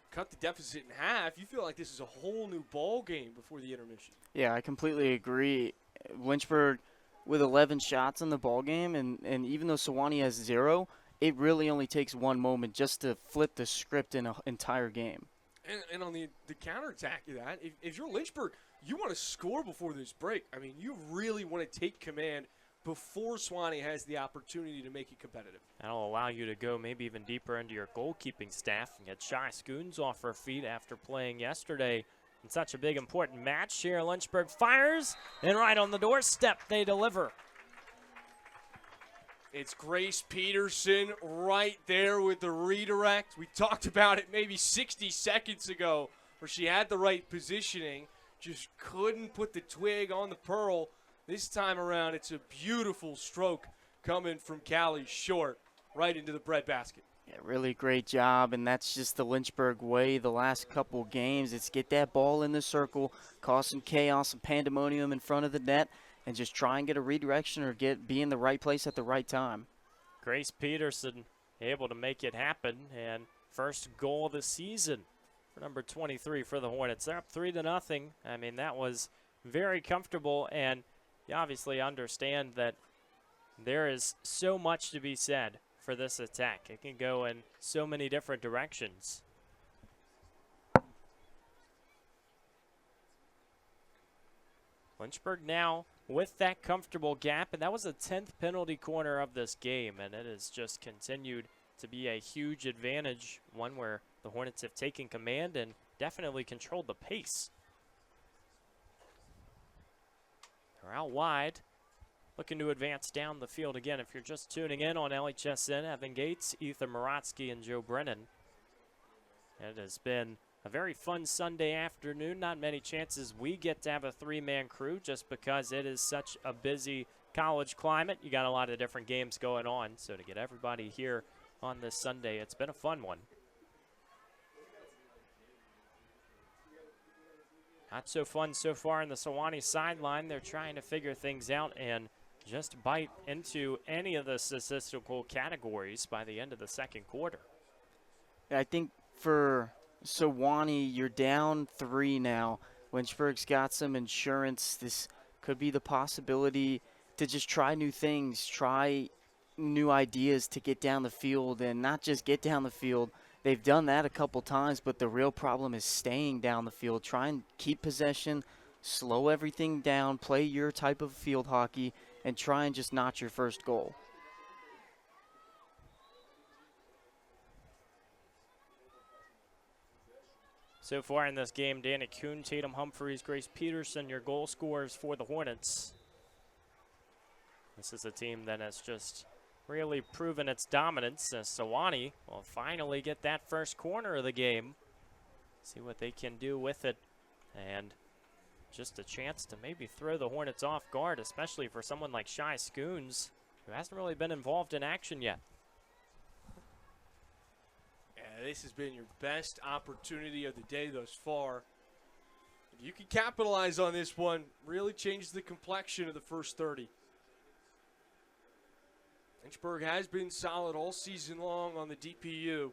cut the deficit in half, you feel like this is a whole new ball game before the intermission. Yeah, I completely agree. Lynchburg with 11 shots in the ball game, and even though Sewanee has 0, it really only takes one moment just to flip the script in an entire game. And on the counterattack of that, if you're Lynchburg, you want to score before this break. I mean, you really want to take command before Sewanee has the opportunity to make it competitive. That'll allow you to go maybe even deeper into your goalkeeping staff and get Shy Scoons off her feet after playing yesterday in such a big, important match here. Lynchburg fires, and right on the doorstep they deliver. It's Grace Peterson right there with the redirect. We talked about it maybe 60 seconds ago where she had the right positioning, just couldn't put the twig on the pearl. This time around, it's a beautiful stroke coming from Callie Short right into the breadbasket. Yeah, really great job, and that's just the Lynchburg way the last couple games. It's get that ball in the circle, cause some chaos and pandemonium in front of the net, and just try and get a redirection or be in the right place at the right time. Grace Peterson able to make it happen, and first goal of the season for number 23 for the Hornets. They're up 3-0. I mean, that was very comfortable, and you obviously understand that there is so much to be said for this attack. It can go in so many different directions. Lynchburg now with that comfortable gap, and that was the 10th penalty corner of this game, and it has just continued to be a huge advantage, one where the Hornets have taken command and definitely controlled the pace. They're out wide, looking to advance down the field again. If you're just tuning in on LHSN, Evan Gates, Ethan Moratsky, and Joe Brennan. It has been a very fun Sunday afternoon. Not many chances we get to have a 3-man crew just because it is such a busy college climate. You got a lot of different games going on. So to get everybody here on this Sunday, it's been a fun one. Not so fun so far in the Sewanee sideline. They're trying to figure things out and just bite into any of the statistical categories by the end of the second quarter. I think for Sewanee, you're down 3 now. Lynchburg's got some insurance. This could be the possibility to just try new things, try new ideas to get down the field, and not just get down the field. They've done that a couple times, but the real problem is staying down the field. Try and keep possession, slow everything down, play your type of field hockey, and try and just notch your first goal. So far in this game, Danny Kuhn, Tatum Humphreys, Grace Peterson, your goal scorers for the Hornets. This is a team that has just really proven its dominance as Sewanee will finally get that first corner of the game. See what they can do with it. And just a chance to maybe throw the Hornets off guard, especially for someone like Shy Scoons, who hasn't really been involved in action yet. This has been your best opportunity of the day thus far. If you can capitalize on this one, really change the complexion of the first 30. Lynchburg has been solid all season long on the DPU.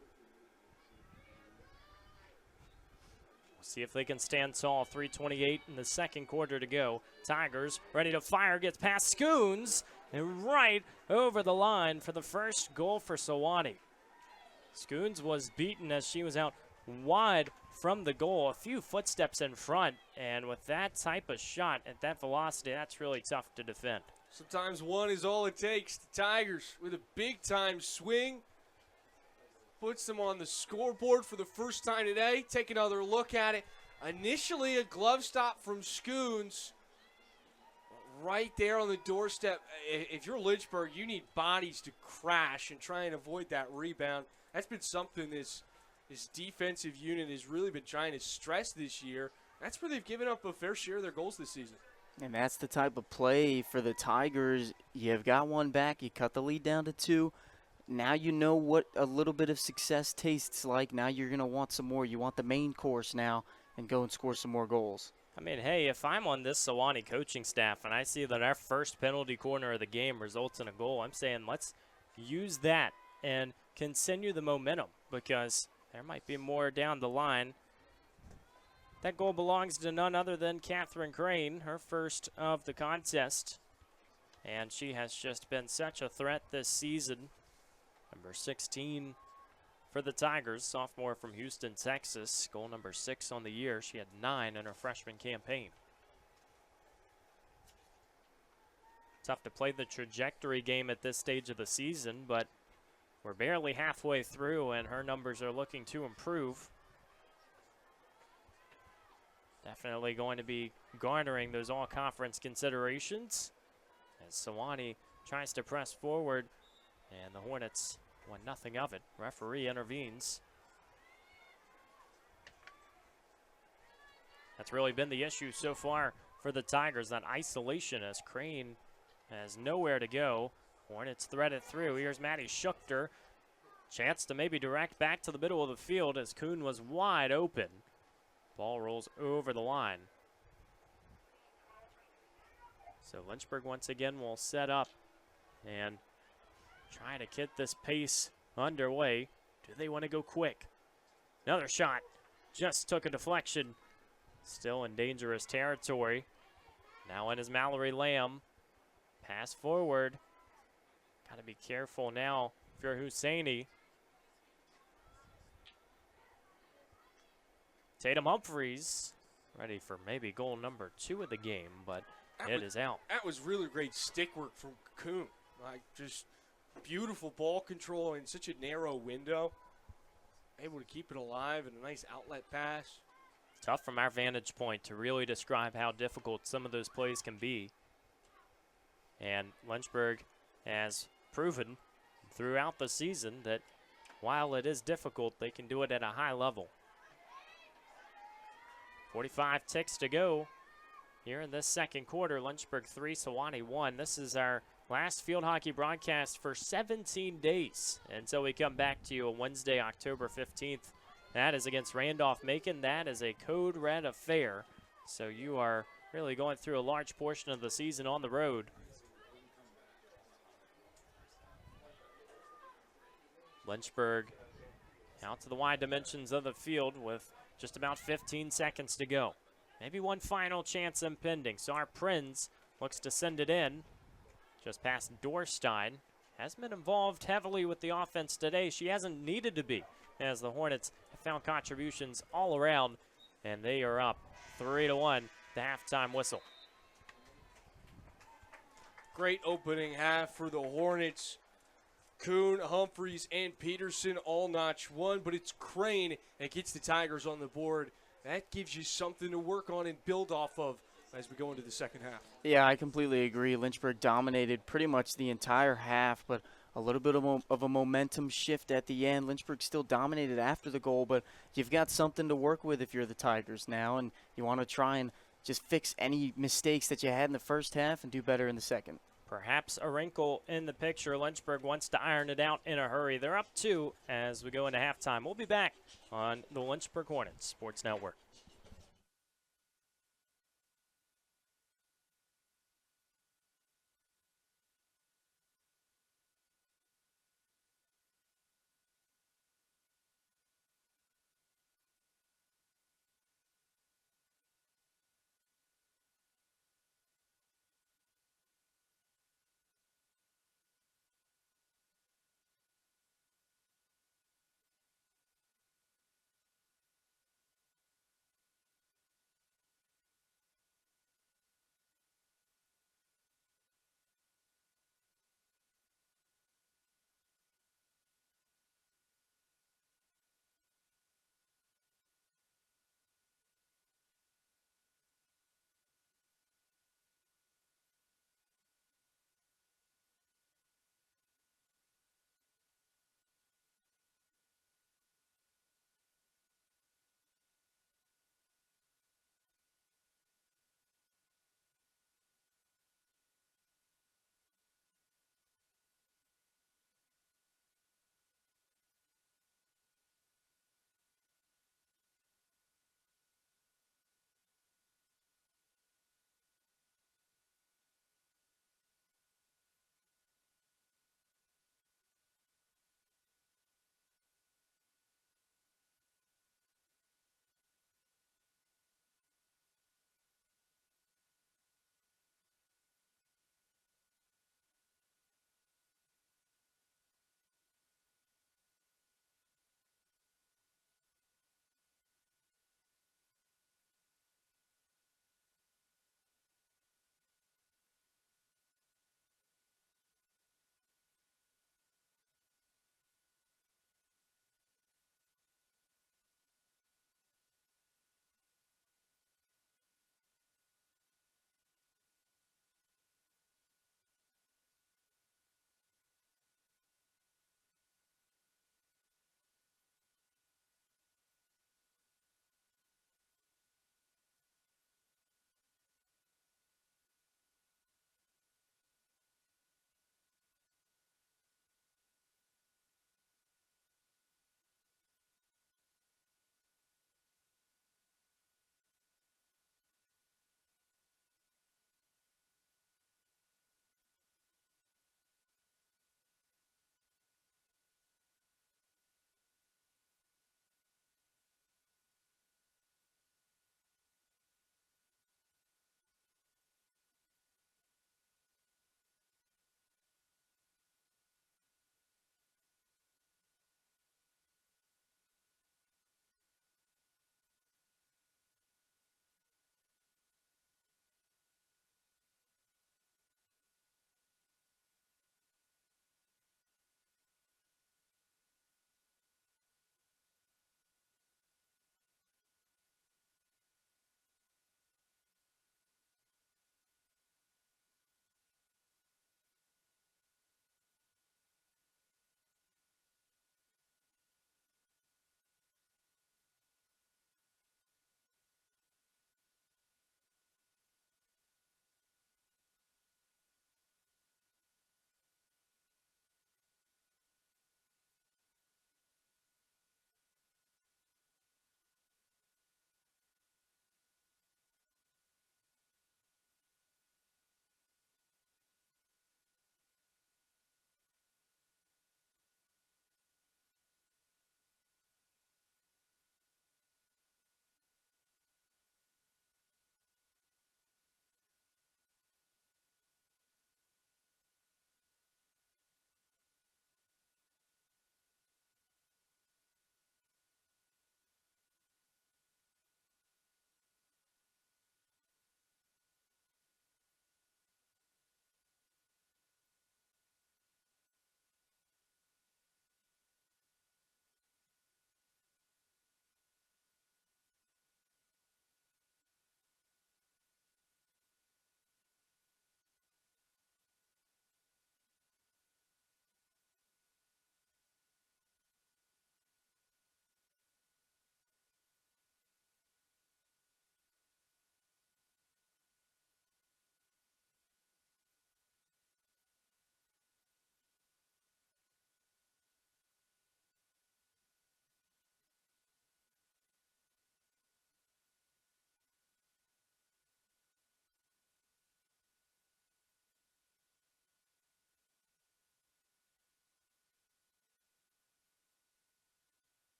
See if they can stand tall. 3:28 in the second quarter to go. Tigers ready to fire. Gets past Scoons and right over the line for the first goal for Sewanee. Scoons was beaten as she was out wide from the goal. A few footsteps in front. And with that type of shot at that velocity, that's really tough to defend. Sometimes one is all it takes. The Tigers with a big-time swing. Puts them on the scoreboard for the first time today. Take another look at it. Initially a glove stop from Scoons. Right there on the doorstep. If you're Lynchburg, you need bodies to crash and try and avoid that rebound. That's been something this defensive unit has really been trying to stress this year. That's where they've given up a fair share of their goals this season. And that's the type of play for the Tigers. You've got one back. You cut the lead down to 2. Now you know what a little bit of success tastes like. Now you're going to want some more. You want the main course now and go and score some more goals. I mean, hey, if I'm on this Sewanee coaching staff and I see that our first penalty corner of the game results in a goal, I'm saying let's use that and continue the momentum because there might be more down the line. That goal belongs to none other than Catherine Crane, her first of the contest. And she has just been such a threat this season. Number 16 for the Tigers, sophomore from Houston, Texas. Goal number 6 on the year. She had 9 in her freshman campaign. Tough to play the trajectory game at this stage of the season, but we're barely halfway through, and her numbers are looking to improve. Definitely going to be garnering those all-conference considerations as Sewanee tries to press forward, and the Hornets want nothing of it. Referee intervenes. That's really been the issue so far for the Tigers, that isolation as Crane has nowhere to go. Hornets thread it through. Here's Maddie Schuchter. Chance to maybe direct back to the middle of the field as Kuhn was wide open. Ball rolls over the line. So Lynchburg once again will set up and try to get this pace underway. Do they want to go quick? Another shot. Just took a deflection. Still in dangerous territory. Now in is Mallory Lamb. Pass forward. Got to be careful now if you're Husseini. Tatum Humphreys ready for maybe goal number 2 of the game, but it is out. That was really great stick work from Kuhn. Like, just beautiful ball control in such a narrow window. Able to keep it alive and a nice outlet pass. Tough from our vantage point to really describe how difficult some of those plays can be. And Lynchburg has proven throughout the season that while it is difficult, they can do it at a high level. 45 ticks to go here in this second quarter. Lynchburg 3, Sewanee 1. This is our last field hockey broadcast for 17 days until we come back to you on Wednesday, October 15th. That is against Randolph-Macon. That is a Code Red affair. So you are really going through a large portion of the season on the road. Lynchburg out to the wide dimensions of the field with just about 15 seconds to go. Maybe one final chance impending. So our Prinz looks to send it in just past Dorstein. Hasn't been involved heavily with the offense today. She hasn't needed to be, as the Hornets have found contributions all around, and they are up 3-1, the halftime whistle. Great opening half for the Hornets. Kuhn, Humphreys, and Peterson all notch one, but it's Crane that gets the Tigers on the board. That gives you something to work on and build off of as we go into the second half. Yeah, I completely agree. Lynchburg dominated pretty much the entire half, but a little bit of a momentum shift at the end. Lynchburg still dominated after the goal, but you've got something to work with if you're the Tigers now, and you want to try and just fix any mistakes that you had in the first half and do better in the second. Perhaps a wrinkle in the picture. Lynchburg wants to iron it out in a hurry. They're up 2 as we go into halftime. We'll be back on the Lynchburg Hornets Sports Network.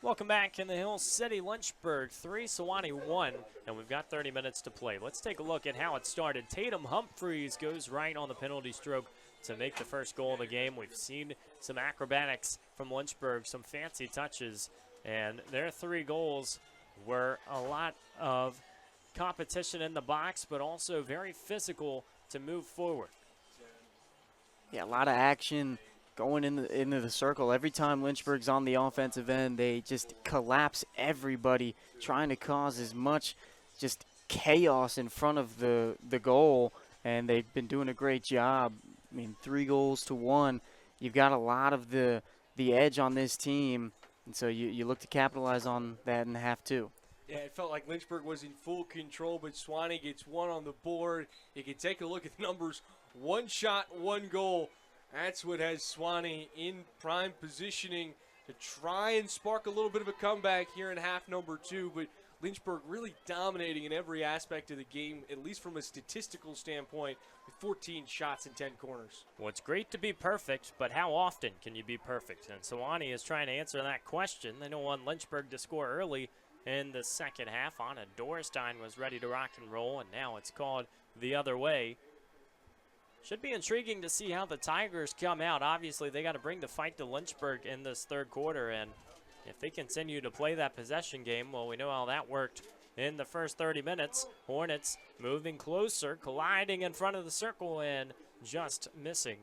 Welcome back in the Hill City. Lynchburg 3, Sewanee 1, and we've got 30 minutes to play. Let's take a look at how it started. Tatum Humphreys goes right on the penalty stroke to make the first goal of the game. We've seen some acrobatics from Lynchburg, some fancy touches, and their 3 goals were a lot of competition in the box, but also very physical to move forward. Yeah, a lot of action going into the circle. Every time Lynchburg's on the offensive end, they just collapse everybody, trying to cause as much just chaos in front of the goal, and they've been doing a great job. I mean, 3 goals to 1. You've got a lot of the edge on this team, and so you look to capitalize on that in half 2. Yeah, it felt like Lynchburg was in full control, but Sewanee gets 1 on the board. You can take a look at the numbers. 1 shot, 1 goal. That's what has Sewanee in prime positioning to try and spark a little bit of a comeback here in half number 2. But Lynchburg really dominating in every aspect of the game, at least from a statistical standpoint, with 14 shots and 10 corners. Well, it's great to be perfect, but how often can you be perfect? And Sewanee is trying to answer that question. They don't want Lynchburg to score early in the second half. Anna Dorstein was ready to rock and roll, and now it's called the other way. Should be intriguing to see how the Tigers come out. Obviously, they got to bring the fight to Lynchburg in this third quarter, and if they continue to play that possession game, well, we know how that worked in the first 30 minutes. Hornets moving closer, colliding in front of the circle, and just missing.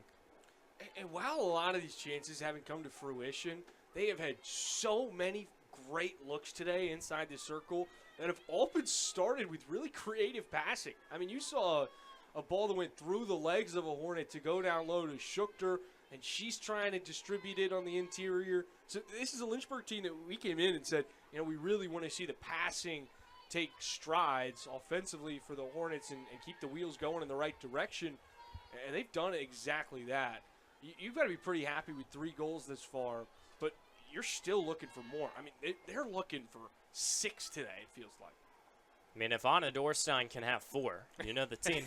And while a lot of these chances haven't come to fruition, they have had so many great looks today inside the circle that have all been started with really creative passing. I mean, you saw a ball that went through the legs of a Hornet to go down low to Schuchter, and she's trying to distribute it on the interior. So this is a Lynchburg team that we came in and said, you know, we really want to see the passing take strides offensively for the Hornets and keep the wheels going in the right direction, and they've done exactly that. You've got to be pretty happy with 3 goals this far, but you're still looking for more. I mean, they're looking for 6 today, it feels like. I mean, if Anna Dorstein can have 4, you know, the team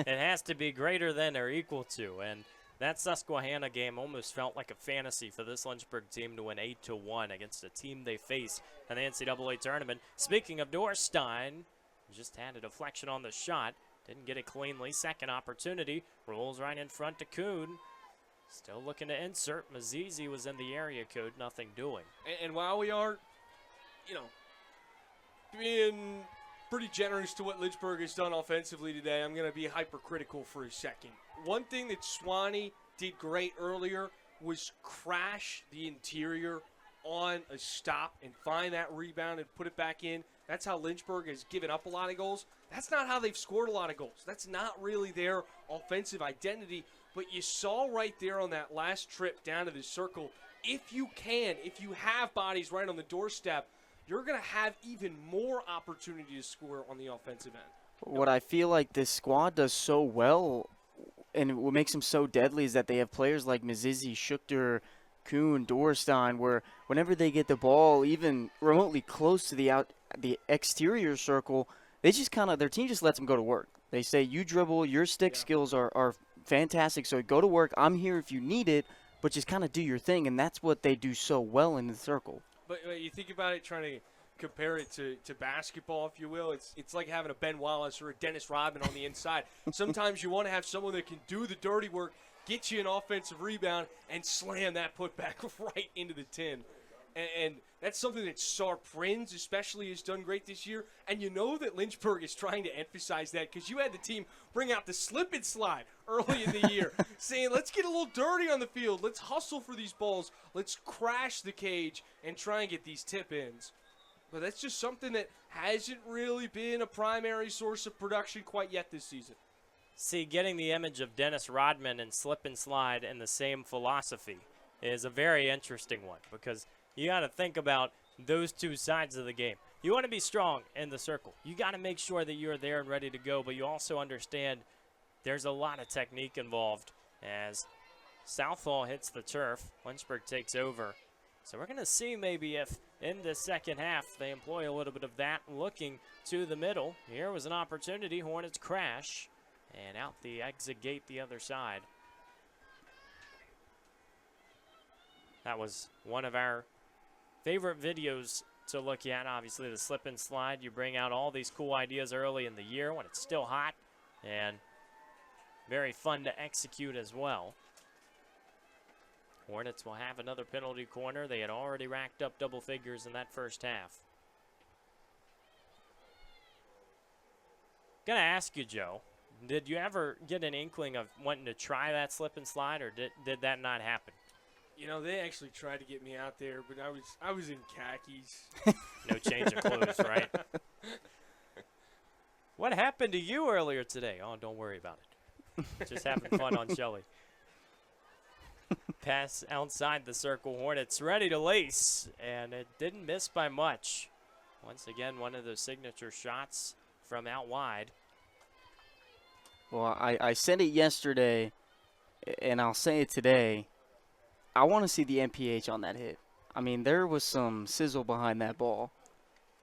has to be greater than or equal to. And that Susquehanna game almost felt like a fantasy for this Lynchburg team to win 8-1 against a team they face in the NCAA tournament. Speaking of Dorstein, just had a deflection on the shot. Didn't get it cleanly. Second opportunity. Rolls right in front to Kuhn. Still looking to insert. Mazizi was in the area code. Nothing doing. And while we are, you know, being pretty generous to what Lynchburg has done offensively today, I'm going to be hypercritical for a second. One thing that Sewanee did great earlier was crash the interior on a stop and find that rebound and put it back in. That's how Lynchburg has given up a lot of goals. That's not how they've scored a lot of goals. That's not really their offensive identity. But you saw right there on that last trip down to the circle, if you have bodies right on the doorstep, you're going to have even more opportunity to score on the offensive end. What I feel like this squad does so well, and what makes them so deadly, is that they have players like Mazizi, Schuchter, Kuhn, Dorstein, where whenever they get the ball, even remotely close to the exterior circle, they just their team just lets them go to work. They say, you dribble, your stick skills are fantastic, so go to work. I'm here if you need it, but just kind of do your thing, and that's what they do so well in the circle. But you think about it, trying to compare it to basketball, if you will. It's like having a Ben Wallace or a Dennis Rodman on the inside. Sometimes you want to have someone that can do the dirty work, get you an offensive rebound, and slam that putback right into the tin. And that's something that Sar Prinz especially has done great this year. And you know that Lynchburg is trying to emphasize that because you had the team bring out the slip and slide early in the year, saying, let's get a little dirty on the field. Let's hustle for these balls. Let's crash the cage and try and get these tip-ins. But that's just something that hasn't really been a primary source of production quite yet this season. See, getting the image of Dennis Rodman and slip and slide in the same philosophy is a very interesting one because you got to think about those two sides of the game. You want to be strong in the circle. You got to make sure that you're there and ready to go, but you also understand there's a lot of technique involved as Southall hits the turf. Lynchburg takes over. So we're going to see maybe if in the second half they employ a little bit of that, looking to the middle. Here was an opportunity. Hornets crash, and out the exit gate the other side. That was one of our favorite videos to look at. Obviously, the slip and slide. You bring out all these cool ideas early in the year when it's still hot and very fun to execute as well. Hornets will have another penalty corner. They had already racked up double figures in that first half. Gonna ask you, Joe, did you ever get an inkling of wanting to try that slip and slide, or did that not happen? You know, they actually tried to get me out there, but I was in khakis. No change of clothes, right? What happened to you earlier today? Oh, don't worry about it. Just having fun on Shelley. Pass outside the circle. Hornets ready to lace, and it didn't miss by much. Once again, one of those signature shots from out wide. Well, I said it yesterday, and I'll say it today. I want to see the MPH on that hit. I mean, there was some sizzle behind that ball.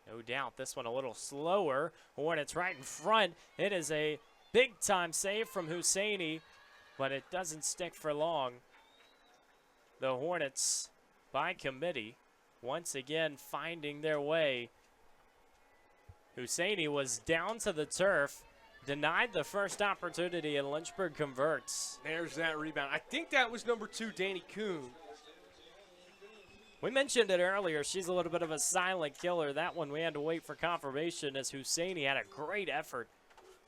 No doubt. This one a little slower. Hornets right in front. It is a big-time save from Sewanee, but it doesn't stick for long. The Hornets, by committee, once again finding their way. Sewanee was down to the turf, denied the first opportunity, and Lynchburg converts. There's that rebound. I think that was number 2, Danny Kuhn. We mentioned it earlier. She's a little bit of a silent killer. That one we had to wait for confirmation, as Sewanee had a great effort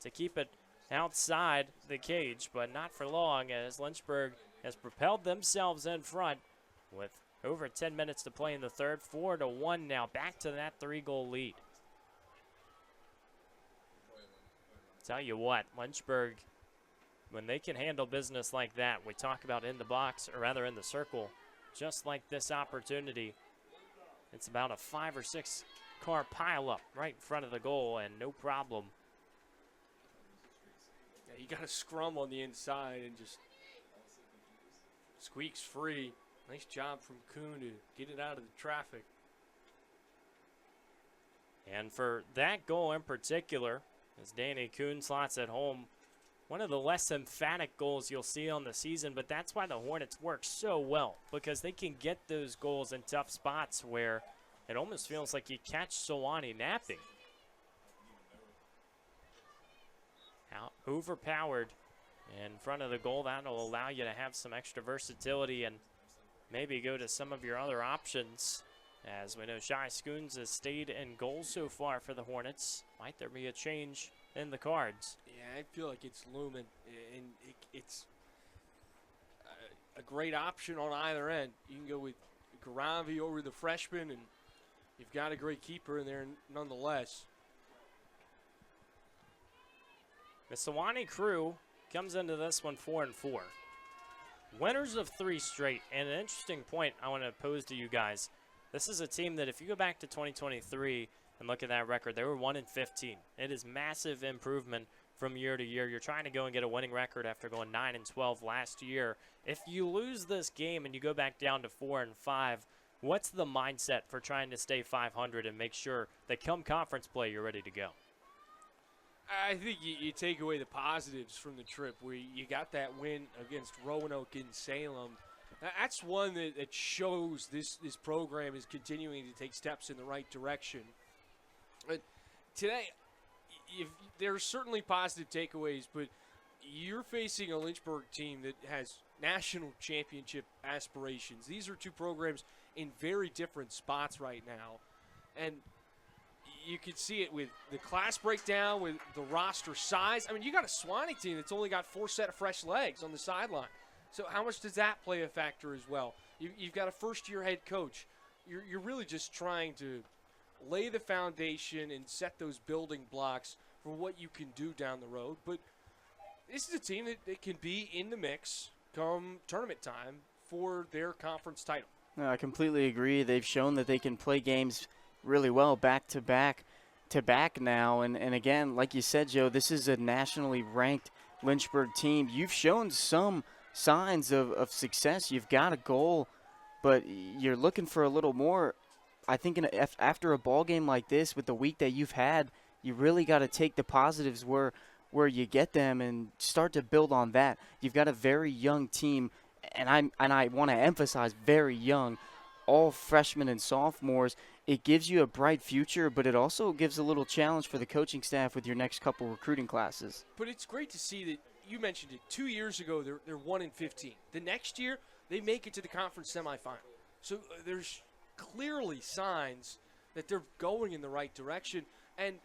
to keep it outside the cage, but not for long, as Lynchburg has propelled themselves in front with over 10 minutes to play in the third. 4-1 now, back to that 3-goal lead. Tell you what, Lynchburg, when they can handle business like that, we talk about in the box, or rather in the circle, just like this opportunity. It's about a 5 or 6 car pileup right in front of the goal, and no problem. Yeah, you got to scrum on the inside and just squeaks free. Nice job from Kuhn to get it out of the traffic. And for that goal in particular, as Danny Kuhn slots at home, one of the less emphatic goals you'll see on the season, but that's why the Hornets work so well, because they can get those goals in tough spots where it almost feels like you catch Sewanee napping. Out, overpowered in front of the goal. That'll allow you to have some extra versatility and maybe go to some of your other options. As we know, Shai Schoons has stayed in goal so far for the Hornets. Might there be a change in the cards? Yeah, I feel like it's looming, and it's a great option on either end. You can go with Garanvi over the freshman, and you've got a great keeper in there nonetheless. The Sewanee crew comes into this one 4-4. Winners of 3 straight, and an interesting point I want to pose to you guys. This is a team that if you go back to 2023 and look at that record, they were 1-15. It is massive improvement from year to year. You're trying to go and get a winning record after going 9-12 last year. If you lose this game and you go back down to 4-5, what's the mindset for trying to stay 500 and make sure that come conference play you're ready to go? I think you take away the positives from the trip, where you got that win against Roanoke in Salem. That's one that shows this program is continuing to take steps in the right direction. But today, there are certainly positive takeaways, but you're facing a Lynchburg team that has national championship aspirations. These are two programs in very different spots right now. And you could see it with the class breakdown, with the roster size. I mean, you got a Sewanee team that's only got 4 set of fresh legs on the sideline. So how much does that play a factor as well? You've got a first-year head coach. You're really just trying to lay the foundation and set those building blocks for what you can do down the road. But this is a team that can be in the mix come tournament time for their conference title. No, I completely agree. They've shown that they can play games really well back-to-back now. And again, like you said, Joe, this is a nationally ranked Lynchburg team. You've shown some signs of success. You've got a goal, but you're looking for a little more. I think after a ball game like this, with the week that you've had, you really got to take the positives where you get them and start to build on that. You've got a very young team, and I want to emphasize very young. all freshmen and sophomores, it gives you a bright future, but it also gives a little challenge for the coaching staff with your next couple recruiting classes. But it's great to see that you mentioned it. 2 years ago, they're 1-15. The next year, they make it to the conference semifinal. So there's clearly signs that they're going in the right direction. And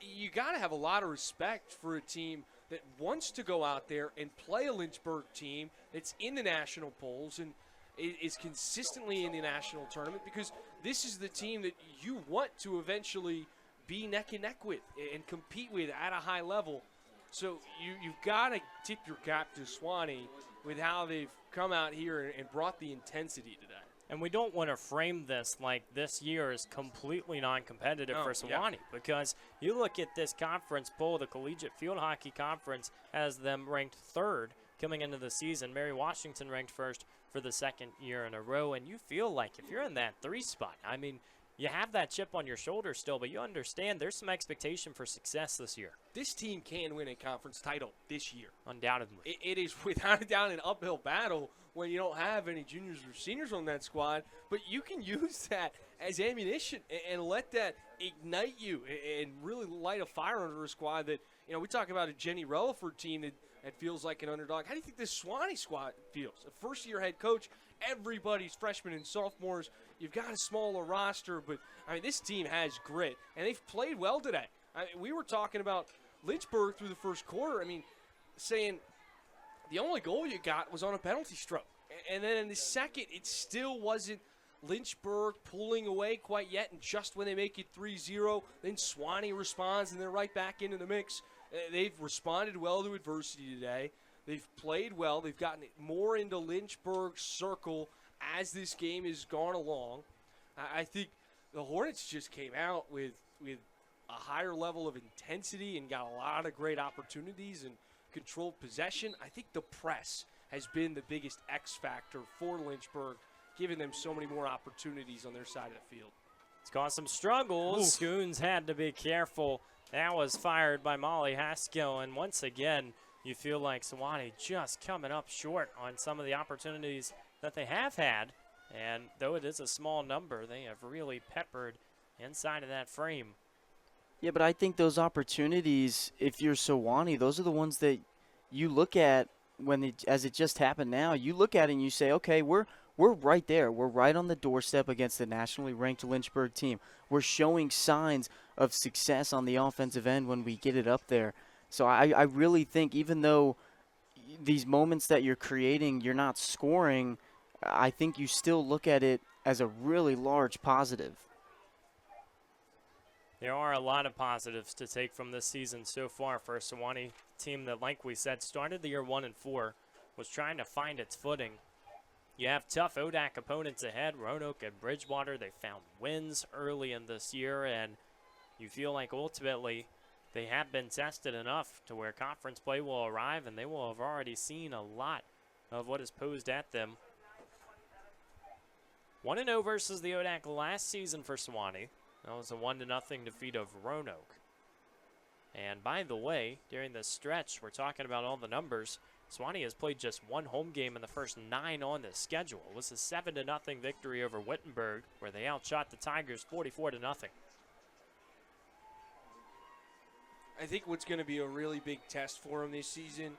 you got to have a lot of respect for a team that wants to go out there and play a Lynchburg team that's in the national polls and is consistently in the national tournament, because this is the team that you want to eventually be neck and neck with and compete with at a high level. So you've got to tip your cap to Sewanee with how they've come out here and brought the intensity to that. And we don't want to frame this like this year is completely non-competitive for Sewanee, because you look at this conference poll, the Collegiate Field Hockey Conference has them ranked 3rd coming into the season. Mary Washington ranked 1st for the 2nd year in a row, and you feel like if you're in that 3 spot, I mean, you have that chip on your shoulder still, but you understand there's some expectation for success this year. This team can win a conference title this year. Undoubtedly. It is without a doubt an uphill battle when you don't have any juniors or seniors on that squad, but you can use that as ammunition and let that ignite you and really light a fire under a squad that, you know, we talk about a Jenny Relaford team that feels like an underdog. How do you think this Sewanee squad feels? A first-year head coach, everybody's freshmen and sophomores. You've got a smaller roster, but, I mean, this team has grit, and they've played well today. I mean, we were talking about Lynchburg through the first quarter, I mean, saying the only goal you got was on a penalty stroke. And then in the second, it still wasn't Lynchburg pulling away quite yet, and just when they make it 3-0, then Sewanee responds, and they're right back into the mix. They've responded well to adversity today. They've played well. They've gotten more into Lynchburg's circle as this game has gone along. I think the Hornets just came out with a higher level of intensity and got a lot of great opportunities and controlled possession. I think the press has been the biggest X factor for Lynchburg, giving them so many more opportunities on their side of the field. It's caused some struggles. Goons had to be careful. That was fired by Molly Haskell, and once again, you feel like Sewanee just coming up short on some of the opportunities that they have had. And though it is a small number, they have really peppered inside of that frame. Yeah, but I think those opportunities, if you're Sewanee, those are the ones that you look at as it just happened now. You look at it and you say, okay, we're right there. We're right on the doorstep against the nationally ranked Lynchburg team. We're showing signs of success on the offensive end when we get it up there. So I really think even though these moments that you're creating, you're not scoring, I think you still look at it as a really large positive. There are a lot of positives to take from this season so far for a Sewanee team that, like we said, started the year 1-4, was trying to find its footing. You have tough ODAC opponents ahead, Roanoke and Bridgewater. They found wins early in this year, and you feel like ultimately they have been tested enough to where conference play will arrive, and they will have already seen a lot of what is posed at them. 1-0 versus the ODAC last season for Sewanee. That was a 1-0 defeat of Roanoke. And by the way, during this stretch, we're talking about all the numbers. Sewanee has played just one home game in the first 9 on the schedule. It was a 7-0 victory over Wittenberg, where they outshot the Tigers 44-0. I think what's going to be a really big test for them this season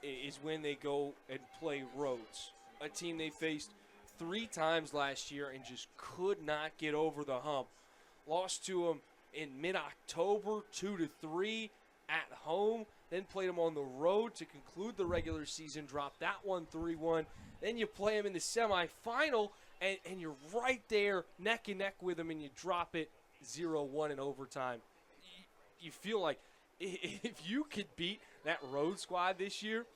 is when they go and play Rhodes, a team they faced 3 times last year and just could not get over the hump. Lost to them in mid-October, 2-3 at home. Then played them on the road to conclude the regular season. Dropped that one 3-1. Then you play them in the semifinal, and you're right there neck and neck with them, and you drop it 0-1 in overtime. You feel like if you could beat that road squad this year,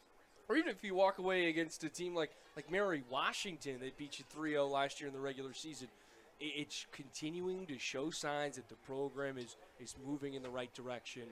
or even if you walk away against a team like Mary Washington that beat you 3-0 last year in the regular season, it's continuing to show signs that the program is moving in the right direction.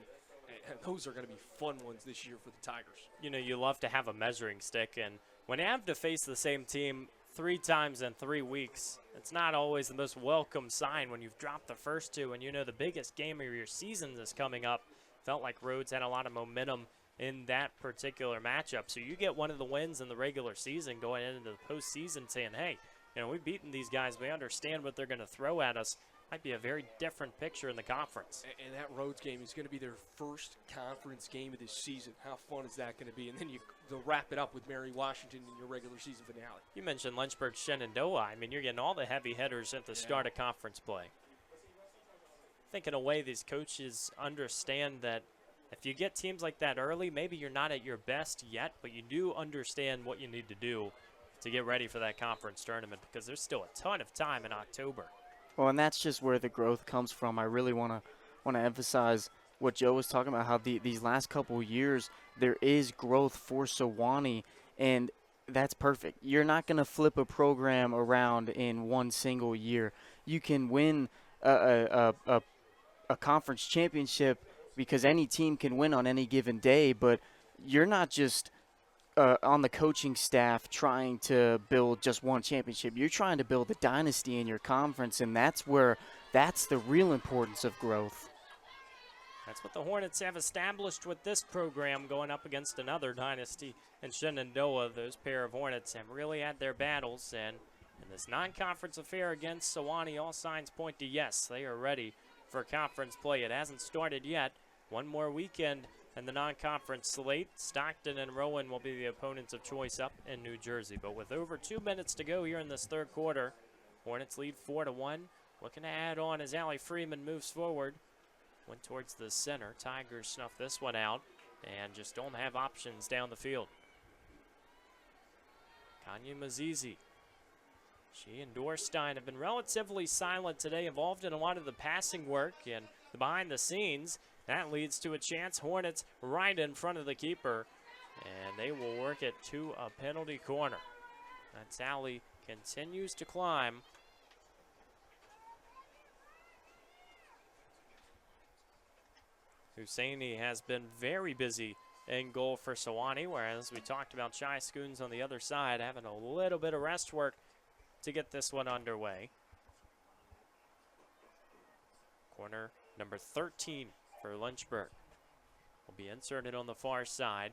And those are going to be fun ones this year for the Tigers. You know, you love to have a measuring stick, and when you have to face the same team 3 times in 3 weeks, it's not always the most welcome sign when you've dropped the first 2 and you know the biggest game of your season is coming up. Felt like Rhodes had a lot of momentum in that particular matchup. So you get one of the wins in the regular season going into the postseason saying, hey, we've beaten these guys. We understand what they're going to throw at us. Might be a very different picture in the conference. And that Rhodes game is going to be their first conference game of this season. How fun is that going to be? And then they'll wrap it up with Mary Washington in your regular season finale. You mentioned Lynchburg Shenandoah. I mean, you're getting all the heavy hitters at the start of conference play. I think in a way these coaches understand that if you get teams like that early, maybe you're not at your best yet, but you do understand what you need to do to get ready for that conference tournament because there's still a ton of time in October. Well, and that's just where the growth comes from. I really want to emphasize what Joe was talking about, how these last couple of years there is growth for Sewanee, and that's perfect. You're not going to flip a program around in one single year. You can win a conference championship because any team can win on any given day, but you're not just on the coaching staff trying to build just one championship. You're trying to build a dynasty in your conference, and that's the real importance of growth. That's what the Hornets have established with this program going up against another dynasty in Shenandoah. Those pair of Hornets have really had their battles, and in this non-conference affair against Sewanee, all signs point to yes, they are ready for conference play. It hasn't started yet. One more weekend in the non-conference slate. Stockton and Rowan will be the opponents of choice up in New Jersey. But with over 2 minutes to go here in this third quarter, Hornets lead 4-1. Looking to add on as Allie Freeman moves forward. Went towards the center. Tigers snuff this one out and just don't have options down the field. Kanya Mazizi. She and Dorstein have been relatively silent today, involved in a lot of the passing work and the behind the scenes. That leads to a chance. Hornets right in front of the keeper, and they will work it to a penalty corner. That tally continues to climb. Husseini has been very busy in goal for Sewanee, whereas we talked about Shai Scoons on the other side having a little bit of rest work to get this one underway. Corner number 13 for Lynchburg will be inserted on the far side.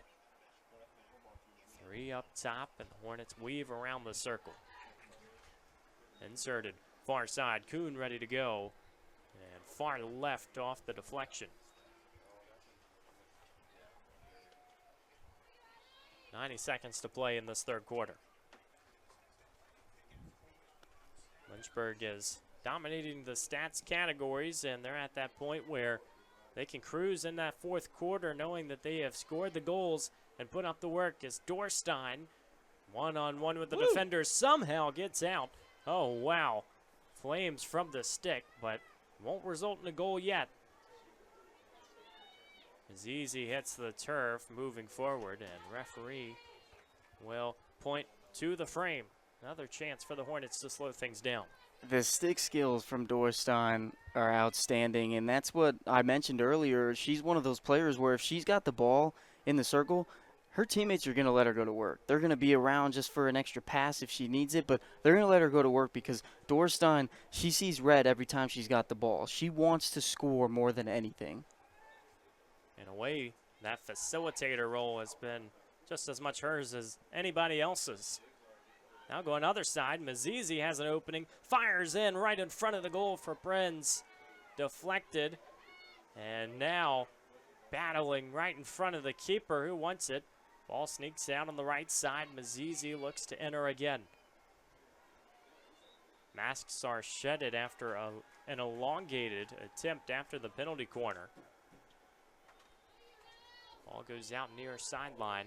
3 up top, and the Hornets weave around the circle. Inserted far side, Kuhn ready to go, and far left off the deflection. 90 seconds to play in this third quarter. Lynchburg is dominating the stats categories, and they're at that point where they can cruise in that fourth quarter knowing that they have scored the goals and put up the work as Dorstein, one-on-one with the defender, somehow gets out. Oh, wow. Flames from the stick, but won't result in a goal yet. Azizi hits the turf moving forward, and referee will point to the frame. Another chance for the Hornets to slow things down. The stick skills from Dorstein are outstanding, and that's what I mentioned earlier. She's one of those players where if she's got the ball in the circle, her teammates are going to let her go to work. They're going to be around just for an extra pass if she needs it, but they're going to let her go to work because Dorstein, she sees red every time she's got the ball. She wants to score more than anything. In a way, that facilitator role has been just as much hers as anybody else's. Now going other side, Mazizi has an opening, fires in right in front of the goal for Prinz. Deflected, and now battling right in front of the keeper who wants it. Ball sneaks out on the right side. Mazizi looks to enter again. Masks are shedded after an elongated attempt after the penalty corner. Ball goes out near sideline.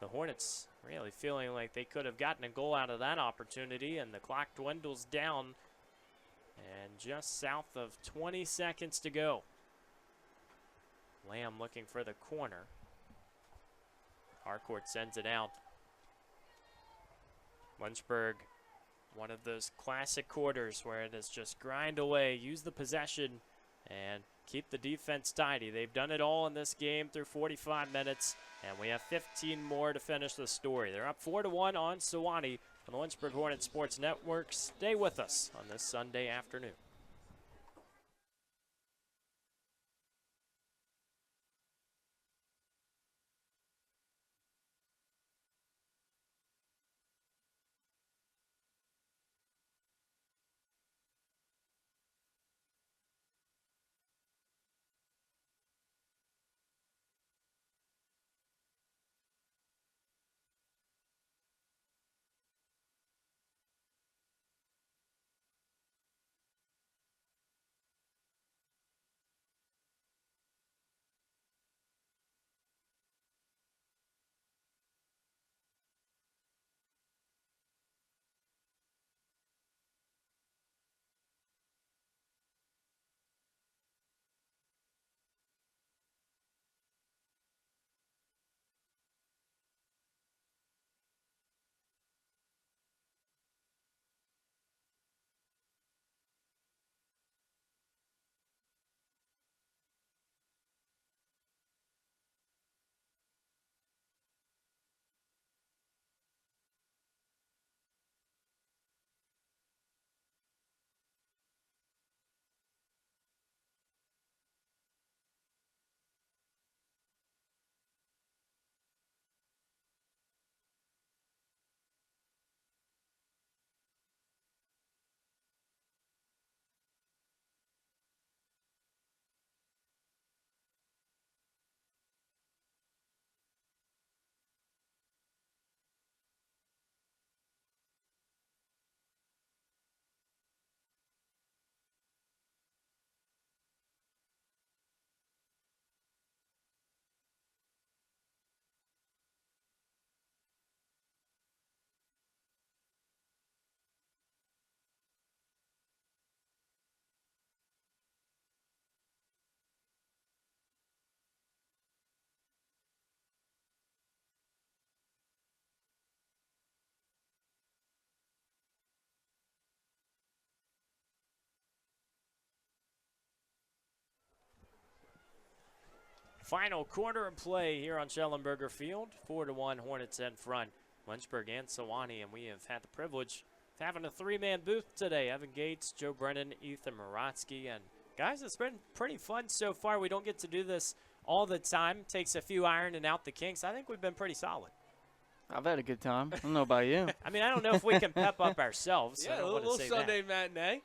The Hornets really feeling like they could have gotten a goal out of that opportunity, and the clock dwindles down. And just south of 20 seconds to go. Lamb looking for the corner. Harcourt sends it out. Lynchburg, one of those classic quarters where it is just grind away, use the possession, and keep the defense tidy. They've done it all in this game through 45 minutes, and we have 15 more to finish the story. They're up 4-1 on Sewanee on the Lynchburg Hornets Sports Network. Stay with us on this Sunday afternoon. Final quarter of play here on Schellenberger Field. 4-1 Hornets in front. Lynchburg and Sewanee, and we have had the privilege of having a three-man booth today. Evan Gates, Joe Brennan, Ethan Morotsky, and guys, it's been pretty fun so far. We don't get to do this all the time. Takes a few ironing out the kinks. I think we've been pretty solid. I've had a good time. I don't know about you. I mean, I don't know if we can pep up ourselves. Yeah, I don't a want to little say Sunday that. matinee.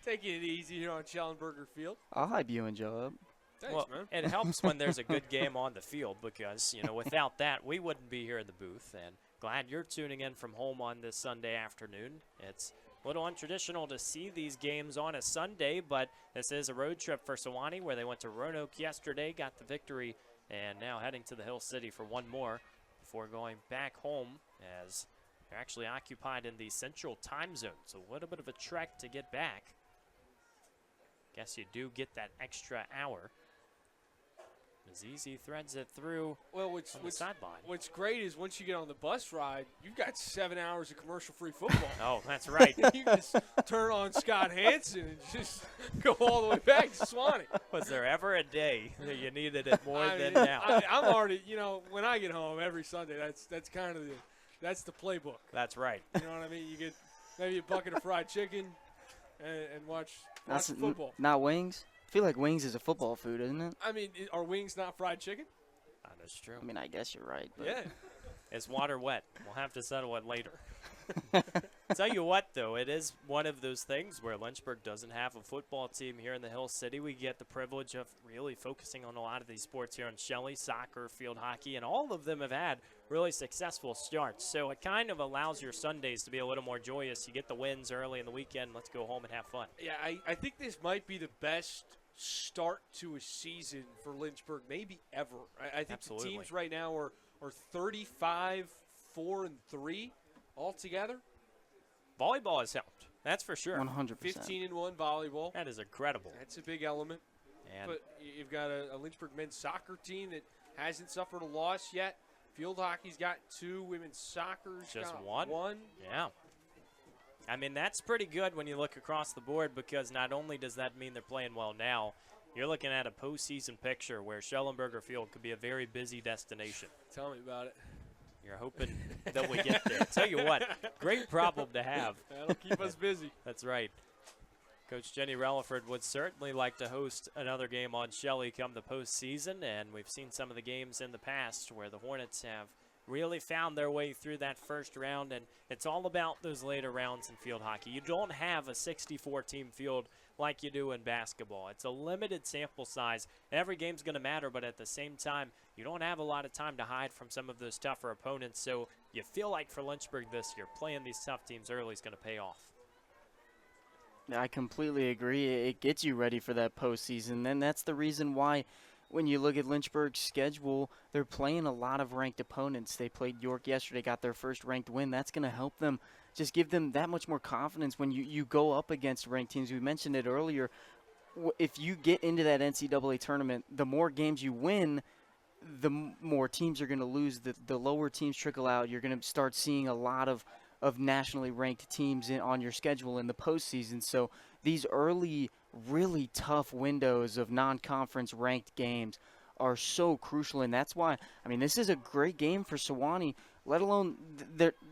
Taking it easy here on Schellenberger Field. I'll hype you and Joe up. Thanks, Well, man. it helps when there's a good game on the field because, you know, without that, we wouldn't be here in the booth. And glad you're tuning in from home on this Sunday afternoon. It's a little untraditional to see these games on a Sunday, but this is a road trip for Sewanee where they went to Roanoke yesterday, got the victory, and now heading to the Hill City for one more before going back home as they're actually occupied in the central time zone. So a little bit of a trek to get back. Guess you do get that extra hour. Azizi threads it through Well, on the sideline. what's great is once you get on the bus ride, you've got 7 hours of commercial-free football. Oh, that's right. You can just turn on Scott Hansen and just go all the way back to Sewanee. Was there ever a day that you needed it more I than mean, now? I'm already, you know, when I get home every Sunday, that's kind of that's the playbook. That's right. You know what I mean? You get maybe a bucket of fried chicken and watch That's football. not wings. I feel like wings is a football food, isn't it? I mean, are wings not fried chicken? That's true. I mean, I guess you're right. But Yeah. Is water wet? We'll have to settle it later. Tell you what, though, it is one of those things where Lynchburg doesn't have a football team here in the Hill City. We get the privilege of really focusing on a lot of these sports here in Shelley, soccer, field hockey, and all of them have had really successful starts. So it kind of allows your Sundays to be a little more joyous. You get the wins early in the weekend. Let's go home and have fun. Yeah, I think this might be the best start to a season for Lynchburg, maybe ever. I think Absolutely. the teams right now are 35, 4, and 3 altogether. Volleyball has helped. That's for sure. 100%. 15 and 1 volleyball. That is incredible. That's a big element. And But you've got a Lynchburg men's soccer team that hasn't suffered a loss yet. Field hockey's got 2. Women's soccer's Just got one? 1. yeah. I mean, that's pretty good when you look across the board because not only does that mean they're playing well now, you're looking at a postseason picture where Schellenberger Field could be a very busy destination. Tell me about it. You're hoping that we get there. Tell you what, great problem to have. That'll keep us busy. That's right. Coach Jenny Relaford would certainly like to host another game on Shelley come the postseason, and we've seen some of the games in the past where the Hornets have really found their way through that first round, and it's all about those later rounds in field hockey. You don't have a 64-team field like you do in basketball. It's a limited sample size. Every game's going to matter, but at the same time, you don't have a lot of time to hide from some of those tougher opponents, so you feel like for Lynchburg this year, playing these tough teams early is going to pay off. I completely agree. It gets you ready for that postseason, and that's the reason why when you look at Lynchburg's schedule, they're playing a lot of ranked opponents. They played York yesterday, got their first ranked win. That's going to help them, just give them that much more confidence when you go up against ranked teams. We mentioned it earlier. If you get into that NCAA tournament, the more games you win, the more teams are going to lose. The lower teams trickle out. You're going to start seeing a lot of nationally ranked teams on your schedule in the postseason. So these early, really tough windows of non-conference ranked games are so crucial, and that's why, I mean, this is a great game for Sewanee, let alone,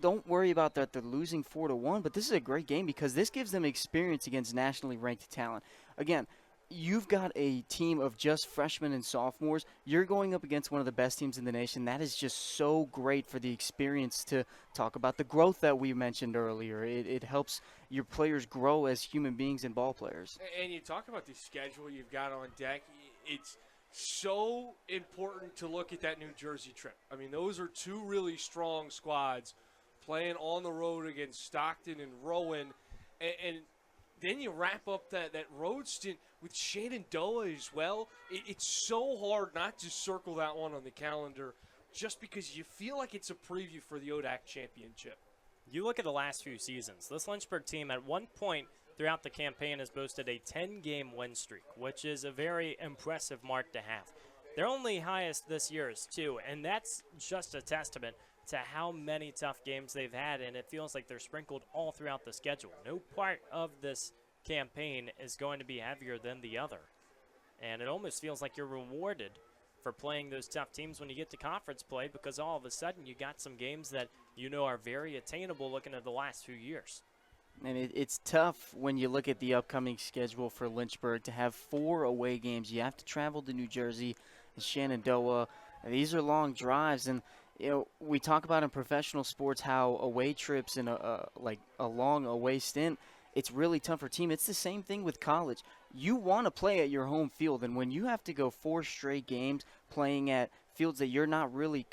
don't worry about that they're losing 4-1, but this is a great game because this gives them experience against nationally ranked talent. Again, you've got a team of just freshmen and sophomores. You're going up against one of the best teams in the nation. That is just so great for the experience to talk about the growth that we mentioned earlier. It helps your players grow as human beings and ball players. And you talk about the schedule you've got on deck. It's so important to look at that New Jersey trip. I mean, those are 2 really strong squads playing on the road against Stockton and Rowan. And then you wrap up that road stint with Shenandoah as well. It's so hard not to circle that one on the calendar just because you feel like it's a preview for the ODAC championship. You look at the last few seasons, this Lynchburg team at one point throughout the campaign has boasted a 10-game win streak, which is a very impressive mark to have. Their only highest this year is 2, and that's just a testament to how many tough games they've had, and it feels like they're sprinkled all throughout the schedule. No part of this campaign is going to be heavier than the other, and it almost feels like you're rewarded for playing those tough teams when you get to conference play, because all of a sudden you got some games that you know are very attainable looking at the last few years. And it's tough when you look at the upcoming schedule for Lynchburg to have 4 away games. You have to travel to New Jersey and Shenandoah. And these are long drives, and we talk about in professional sports how away trips and like a long away stint, it's really tough for a team. It's the same thing with college. You want to play at your home field, and when you have to go 4 straight games playing at fields that you're not really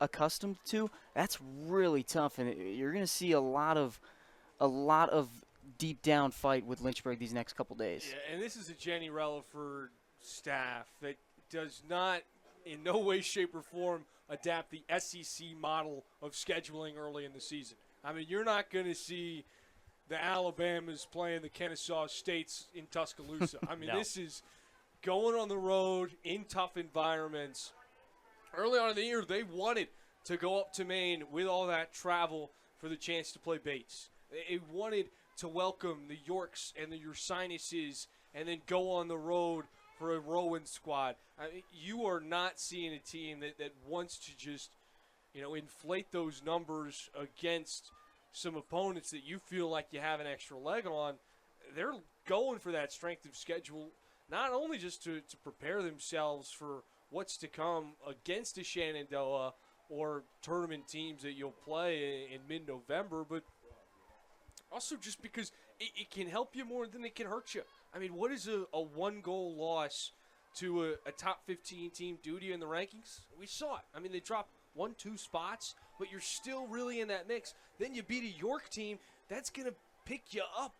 accustomed to, that's really tough, and you're going to see a lot of deep down fight with Lynchburg these next couple days. Yeah, and this is a Jenny Relaford staff that does not in no way, shape, or form adapt the SEC model of scheduling early in the season. I mean, you're not going to see the Alabamas playing the Kennesaw States in Tuscaloosa. I mean, No. This is going on the road in tough environments. Early on in the year, they wanted to go up to Maine with all that travel for the chance to play Bates. They wanted to welcome the Yorks and the Ursinuses and then go on the road for a Rowan squad. I mean, you are not seeing a team that wants to just, inflate those numbers against some opponents that you feel like you have an extra leg on. They're going for that strength of schedule, not only just to prepare themselves for what's to come against the Shenandoah or tournament teams that you'll play in mid-November, but also just because it can help you more than it can hurt you. I mean, what is a 1-goal loss to a top 15 team do to you in the rankings? We saw it. I mean, they dropped 1-2 spots, but you're still really in that mix. Then you beat a York team that's going to pick you up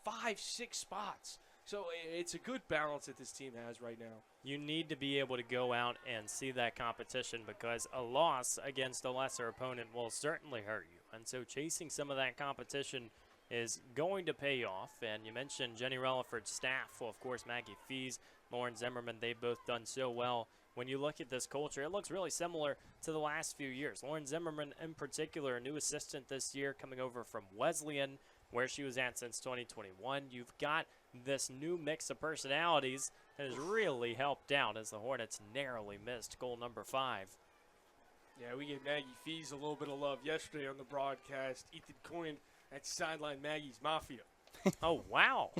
5-6 spots. So it's a good balance that this team has right now. You need to be able to go out and see that competition, because a loss against a lesser opponent will certainly hurt you. And so chasing some of that competition is going to pay off. And you mentioned Jenny Relaford's staff. Well, of course, Maggie Fees, Lauren Zimmerman, they've both done so well. When you look at this culture, it looks really similar to the last few years. Lauren Zimmerman, in particular, a new assistant this year coming over from Wesleyan, where she was at since 2021. You've got this new mix of personalities that has really helped out as the Hornets narrowly missed goal number 5. Yeah, we gave Maggie Fees a little bit of love yesterday on the broadcast. Ethan coined that sideline Maggie's Mafia. Oh, wow.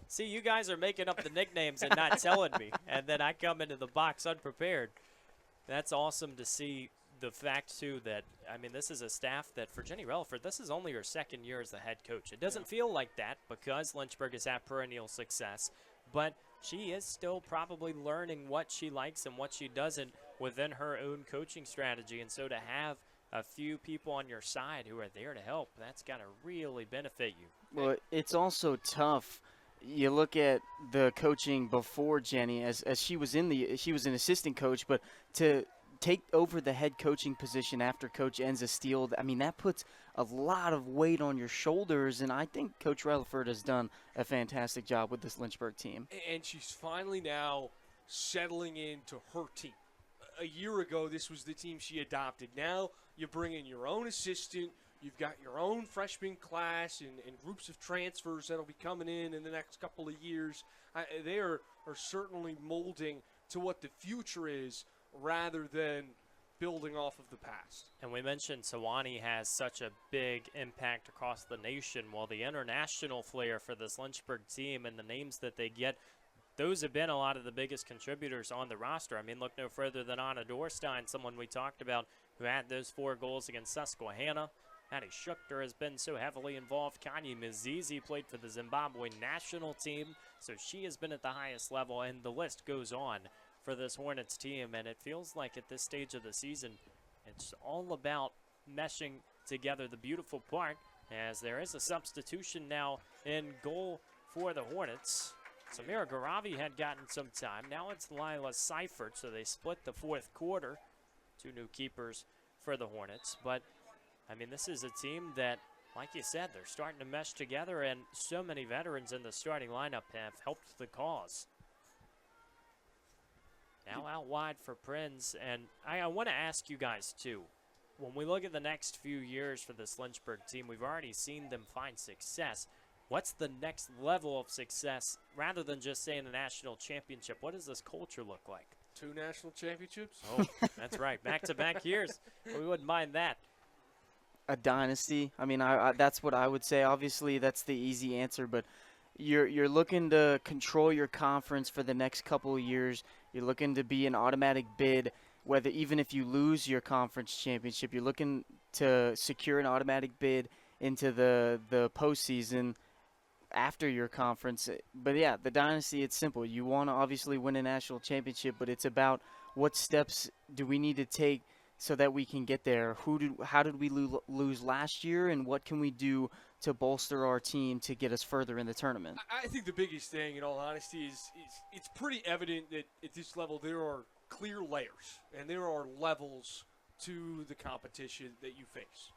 See, you guys are making up the nicknames and not telling me, and then I come into the box unprepared. That's awesome to see. The fact, too, that, I mean, this is a staff that, for Jenny Relaford, this is only her second year as the head coach. It doesn't feel like that because Lynchburg has had perennial success, but she is still probably learning what she likes and what she doesn't within her own coaching strategy. And so to have a few people on your side who are there to help, that's got to really benefit you. Well, it's also tough. You look at the coaching before Jenny, as she was an assistant coach, but to take over the head coaching position after Coach Enza Steele, I mean, that puts a lot of weight on your shoulders, and I think Coach Relaford has done a fantastic job with this Lynchburg team. And she's finally now settling into her team. A year ago, this was the team she adopted. Now you bring in your own assistant. You've got your own freshman class and groups of transfers that'll be coming in the next couple of years. They are certainly molding to what the future is rather than building off of the past. And we mentioned Sewanee has such a big impact across the nation. Well, the international flair for this Lynchburg team and the names that they get, those have been a lot of the biggest contributors on the roster. I mean, look no further than Anna Dorstein, someone we talked about who had those 4 goals against Susquehanna. Hattie Schuchter has been so heavily involved. Kanye Mizizi played for the Zimbabwe national team, so she has been at the highest level, and the list goes on for this Hornets team. And it feels like at this stage of the season, it's all about meshing together the beautiful part, as there is a substitution now in goal for the Hornets. Samira Garavi had gotten some time. Now it's Lila Seifert, so they split the 4th quarter. 2 new keepers for the Hornets. But, I mean, this is a team that, like you said, they're starting to mesh together, and so many veterans in the starting lineup have helped the cause. Now out wide for Prinz, and I want to ask you guys, too. When we look at the next few years for this Lynchburg team, we've already seen them find success. What's the next level of success, rather than just saying a national championship? What does this culture look like? 2 national championships. Oh, that's right. Back-to-back years. We wouldn't mind that. A dynasty. I mean, that's what I would say. Obviously, that's the easy answer, but you're looking to control your conference for the next couple of years. You're looking to be an automatic bid, whether even if you lose your conference championship, you're looking to secure an automatic bid into the postseason after your conference. But yeah, the dynasty, it's simple. You want to obviously win a national championship, but it's about what steps do we need to take so that we can get there. How did we lose last year, and what can we do to bolster our team to get us further in the tournament? I think the biggest thing, in all honesty, is it's pretty evident that at this level there are clear layers and there are levels to the competition that you face.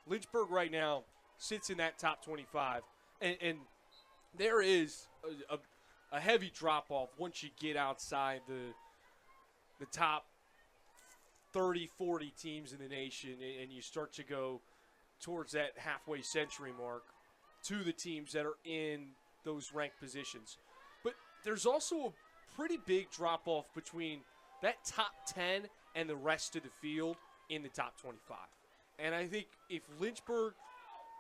Lynchburg right now sits in that top 25, and there is a heavy drop-off once you get outside the top 30, 40 teams in the nation, and you start to go towards that halfway century mark to the teams that are in those ranked positions. But there's also a pretty big drop-off between that top 10 and the rest of the field in the top 25. And I think if Lynchburg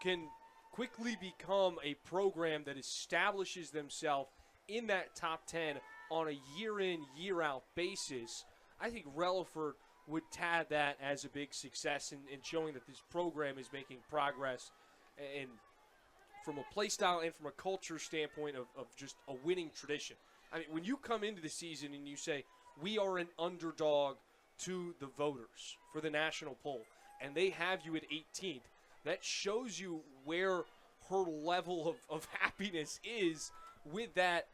can quickly become a program that establishes themselves in that top 10 on a year-in, year-out basis, I think Relaford would tab that as a big success in showing that this program is making progress, and from a play style and from a culture standpoint of just a winning tradition. I mean, when you come into the season and you say, we are an underdog to the voters for the national poll, and they have you at 18th, that shows you where her level of happiness is with that,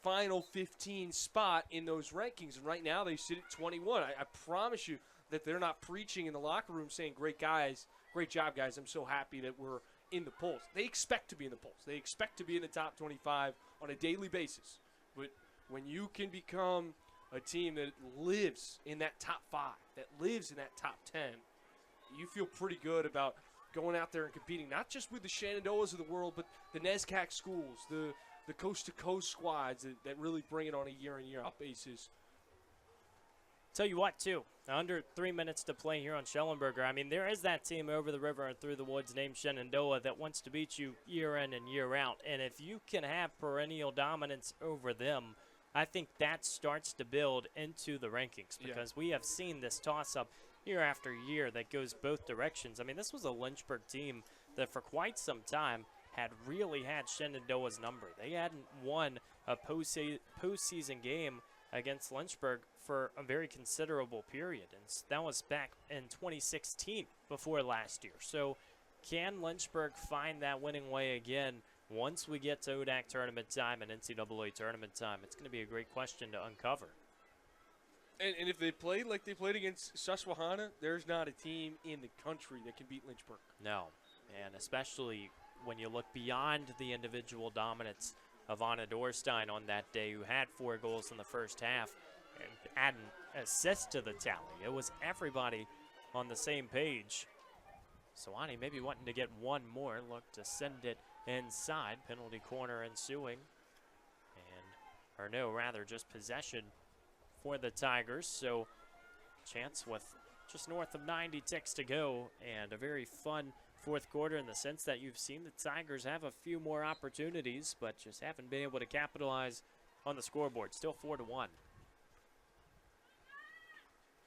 final 15 spot in those rankings. And right now they sit at 21. I promise you that they're not preaching in the locker room saying, great job, guys. I'm so happy that we're in the polls. They expect to be in the polls. They expect to be in the top 25 on a daily basis. But when you can become a team that lives in that top 5, that lives in that top 10, you feel pretty good about going out there and competing, not just with the Shenandoahs of the world, but the NESCAC schools, the coast-to-coast squads that really bring it on a year-in, year-out basis. Tell you what, too, under 3 minutes to play here on Schellenberger. I mean, there is that team over the river and through the woods named Shenandoah that wants to beat you year in and year out. And if you can have perennial dominance over them, I think that starts to build into the rankings, because we have seen this toss-up year after year that goes both directions. I mean, this was a Lynchburg team that for quite some time had really had Shenandoah's number. They hadn't won a postseason game against Lynchburg for a very considerable period, and that was back in 2016 before last year. So can Lynchburg find that winning way again once we get to ODAC tournament time and NCAA tournament time? It's going to be a great question to uncover. And if they played like they played against Susquehanna, there's not a team in the country that can beat Lynchburg. No, and especially when you look beyond the individual dominance of Anna Dorstein on that day, who had 4 goals in the first half and add an assist to the tally. It was everybody on the same page. Sewanee maybe wanting to get one more, look to send it inside. Penalty corner ensuing. Just possession for the Tigers. So chance with just north of 90 ticks to go, and a very fun fourth quarter in the sense that you've seen the Tigers have a few more opportunities, but just haven't been able to capitalize on the scoreboard. Still 4-1.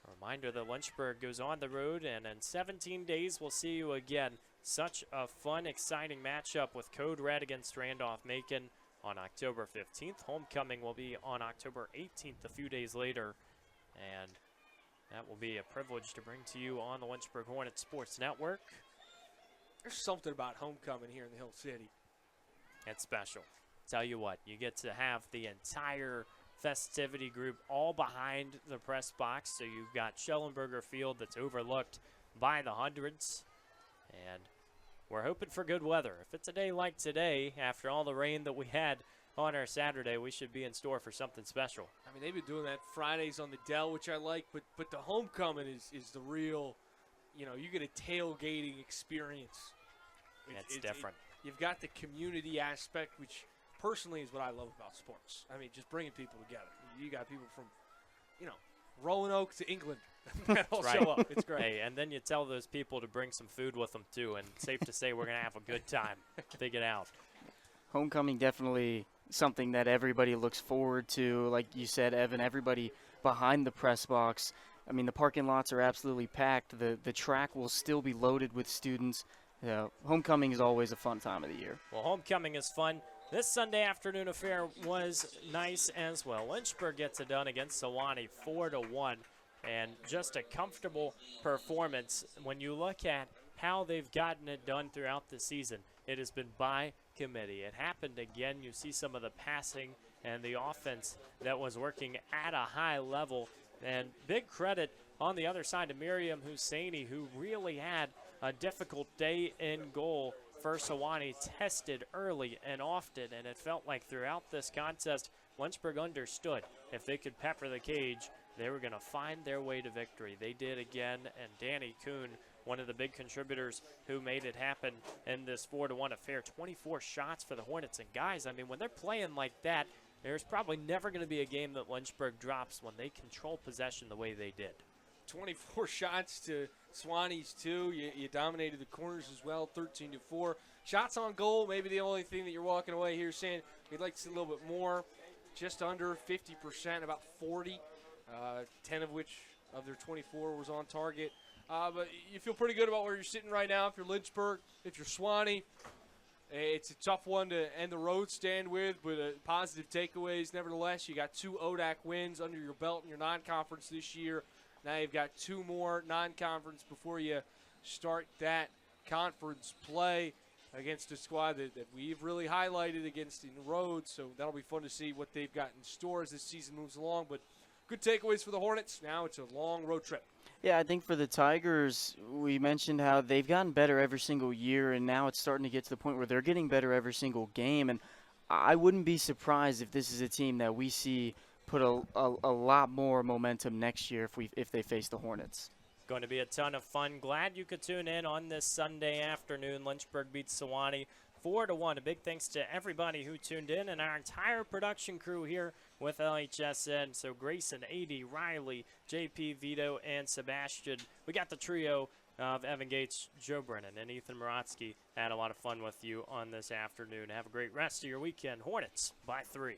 A reminder that Lynchburg goes on the road, and in 17 days we'll see you again. Such a fun, exciting matchup with Code Red against Randolph-Macon on October 15th. Homecoming will be on October 18th, a few days later, and that will be a privilege to bring to you on the Lynchburg Hornets Sports Network. There's something about homecoming here in the Hill City. It's special. Tell you what, you get to have the entire festivity group all behind the press box. So you've got Schellenberger Field that's overlooked by the hundreds. And we're hoping for good weather. If it's a day like today, after all the rain that we had on our Saturday, we should be in store for something special. I mean, they've been doing that Fridays on the Dell, which I like, but the homecoming is the real, you get a tailgating experience. It's different. You've got the community aspect, which personally is what I love about sports. I mean, just bringing people together. You got people from Roanoke to England. That'll Right. show up. It's great. Hey, and then you tell those people to bring some food with them too, and safe to say we're going to have a good time. Dig it out. Homecoming definitely something that everybody looks forward to. Like you said, Evan, everybody behind the press box. I mean, the parking lots are absolutely packed. The track will still be loaded with students. Homecoming is always a fun time of the year. Well, homecoming is fun. This Sunday afternoon affair was nice as well. Lynchburg gets it done against Sewanee 4-1, and just a comfortable performance. When you look at how they've gotten it done throughout the season, it has been by committee. It happened again. You see some of the passing and the offense that was working at a high level. And big credit on the other side to Miriam Husseini, who really had a difficult day in goal for Sewanee, tested early and often, and it felt like throughout this contest, Lynchburg understood if they could pepper the cage, they were going to find their way to victory. They did again, and Danny Kuhn, one of the big contributors who made it happen in this 4-1 affair. 24 shots for the Hornets, and guys, I mean, when they're playing like that, there's probably never going to be a game that Lynchburg drops when they control possession the way they did. 24 shots to Sewanee's 2. You dominated the corners as well, 13-4. Shots on goal, maybe the only thing that you're walking away here saying we'd like to see a little bit more. Just under 50%, about 40. 10 of which of their 24 was on target. But you feel pretty good about where you're sitting right now. If you're Lynchburg, if you're Sewanee, it's a tough one to end the road stand with, but positive takeaways. Nevertheless, you got 2 ODAC wins under your belt in your non-conference this year. Now you've got 2 more non-conference before you start that conference play against a squad that we've really highlighted against in the road. So that'll be fun to see what they've got in store as this season moves along. But good takeaways for the Hornets. Now it's a long road trip. Yeah, I think for the Tigers, we mentioned how they've gotten better every single year, and now it's starting to get to the point where they're getting better every single game. And I wouldn't be surprised if this is a team that we see put a lot more momentum next year if they face the Hornets. Going to be a ton of fun. Glad you could tune in on this Sunday afternoon. Lynchburg beats Sewanee 4-1. A big thanks to everybody who tuned in and our entire production crew here with LHSN. So Grayson, AD, Riley, JP, Vito, and Sebastian. We got the trio of Evan Gates, Joe Brennan, and Ethan Morotsky. Had a lot of fun with you on this afternoon. Have a great rest of your weekend. Hornets by 3.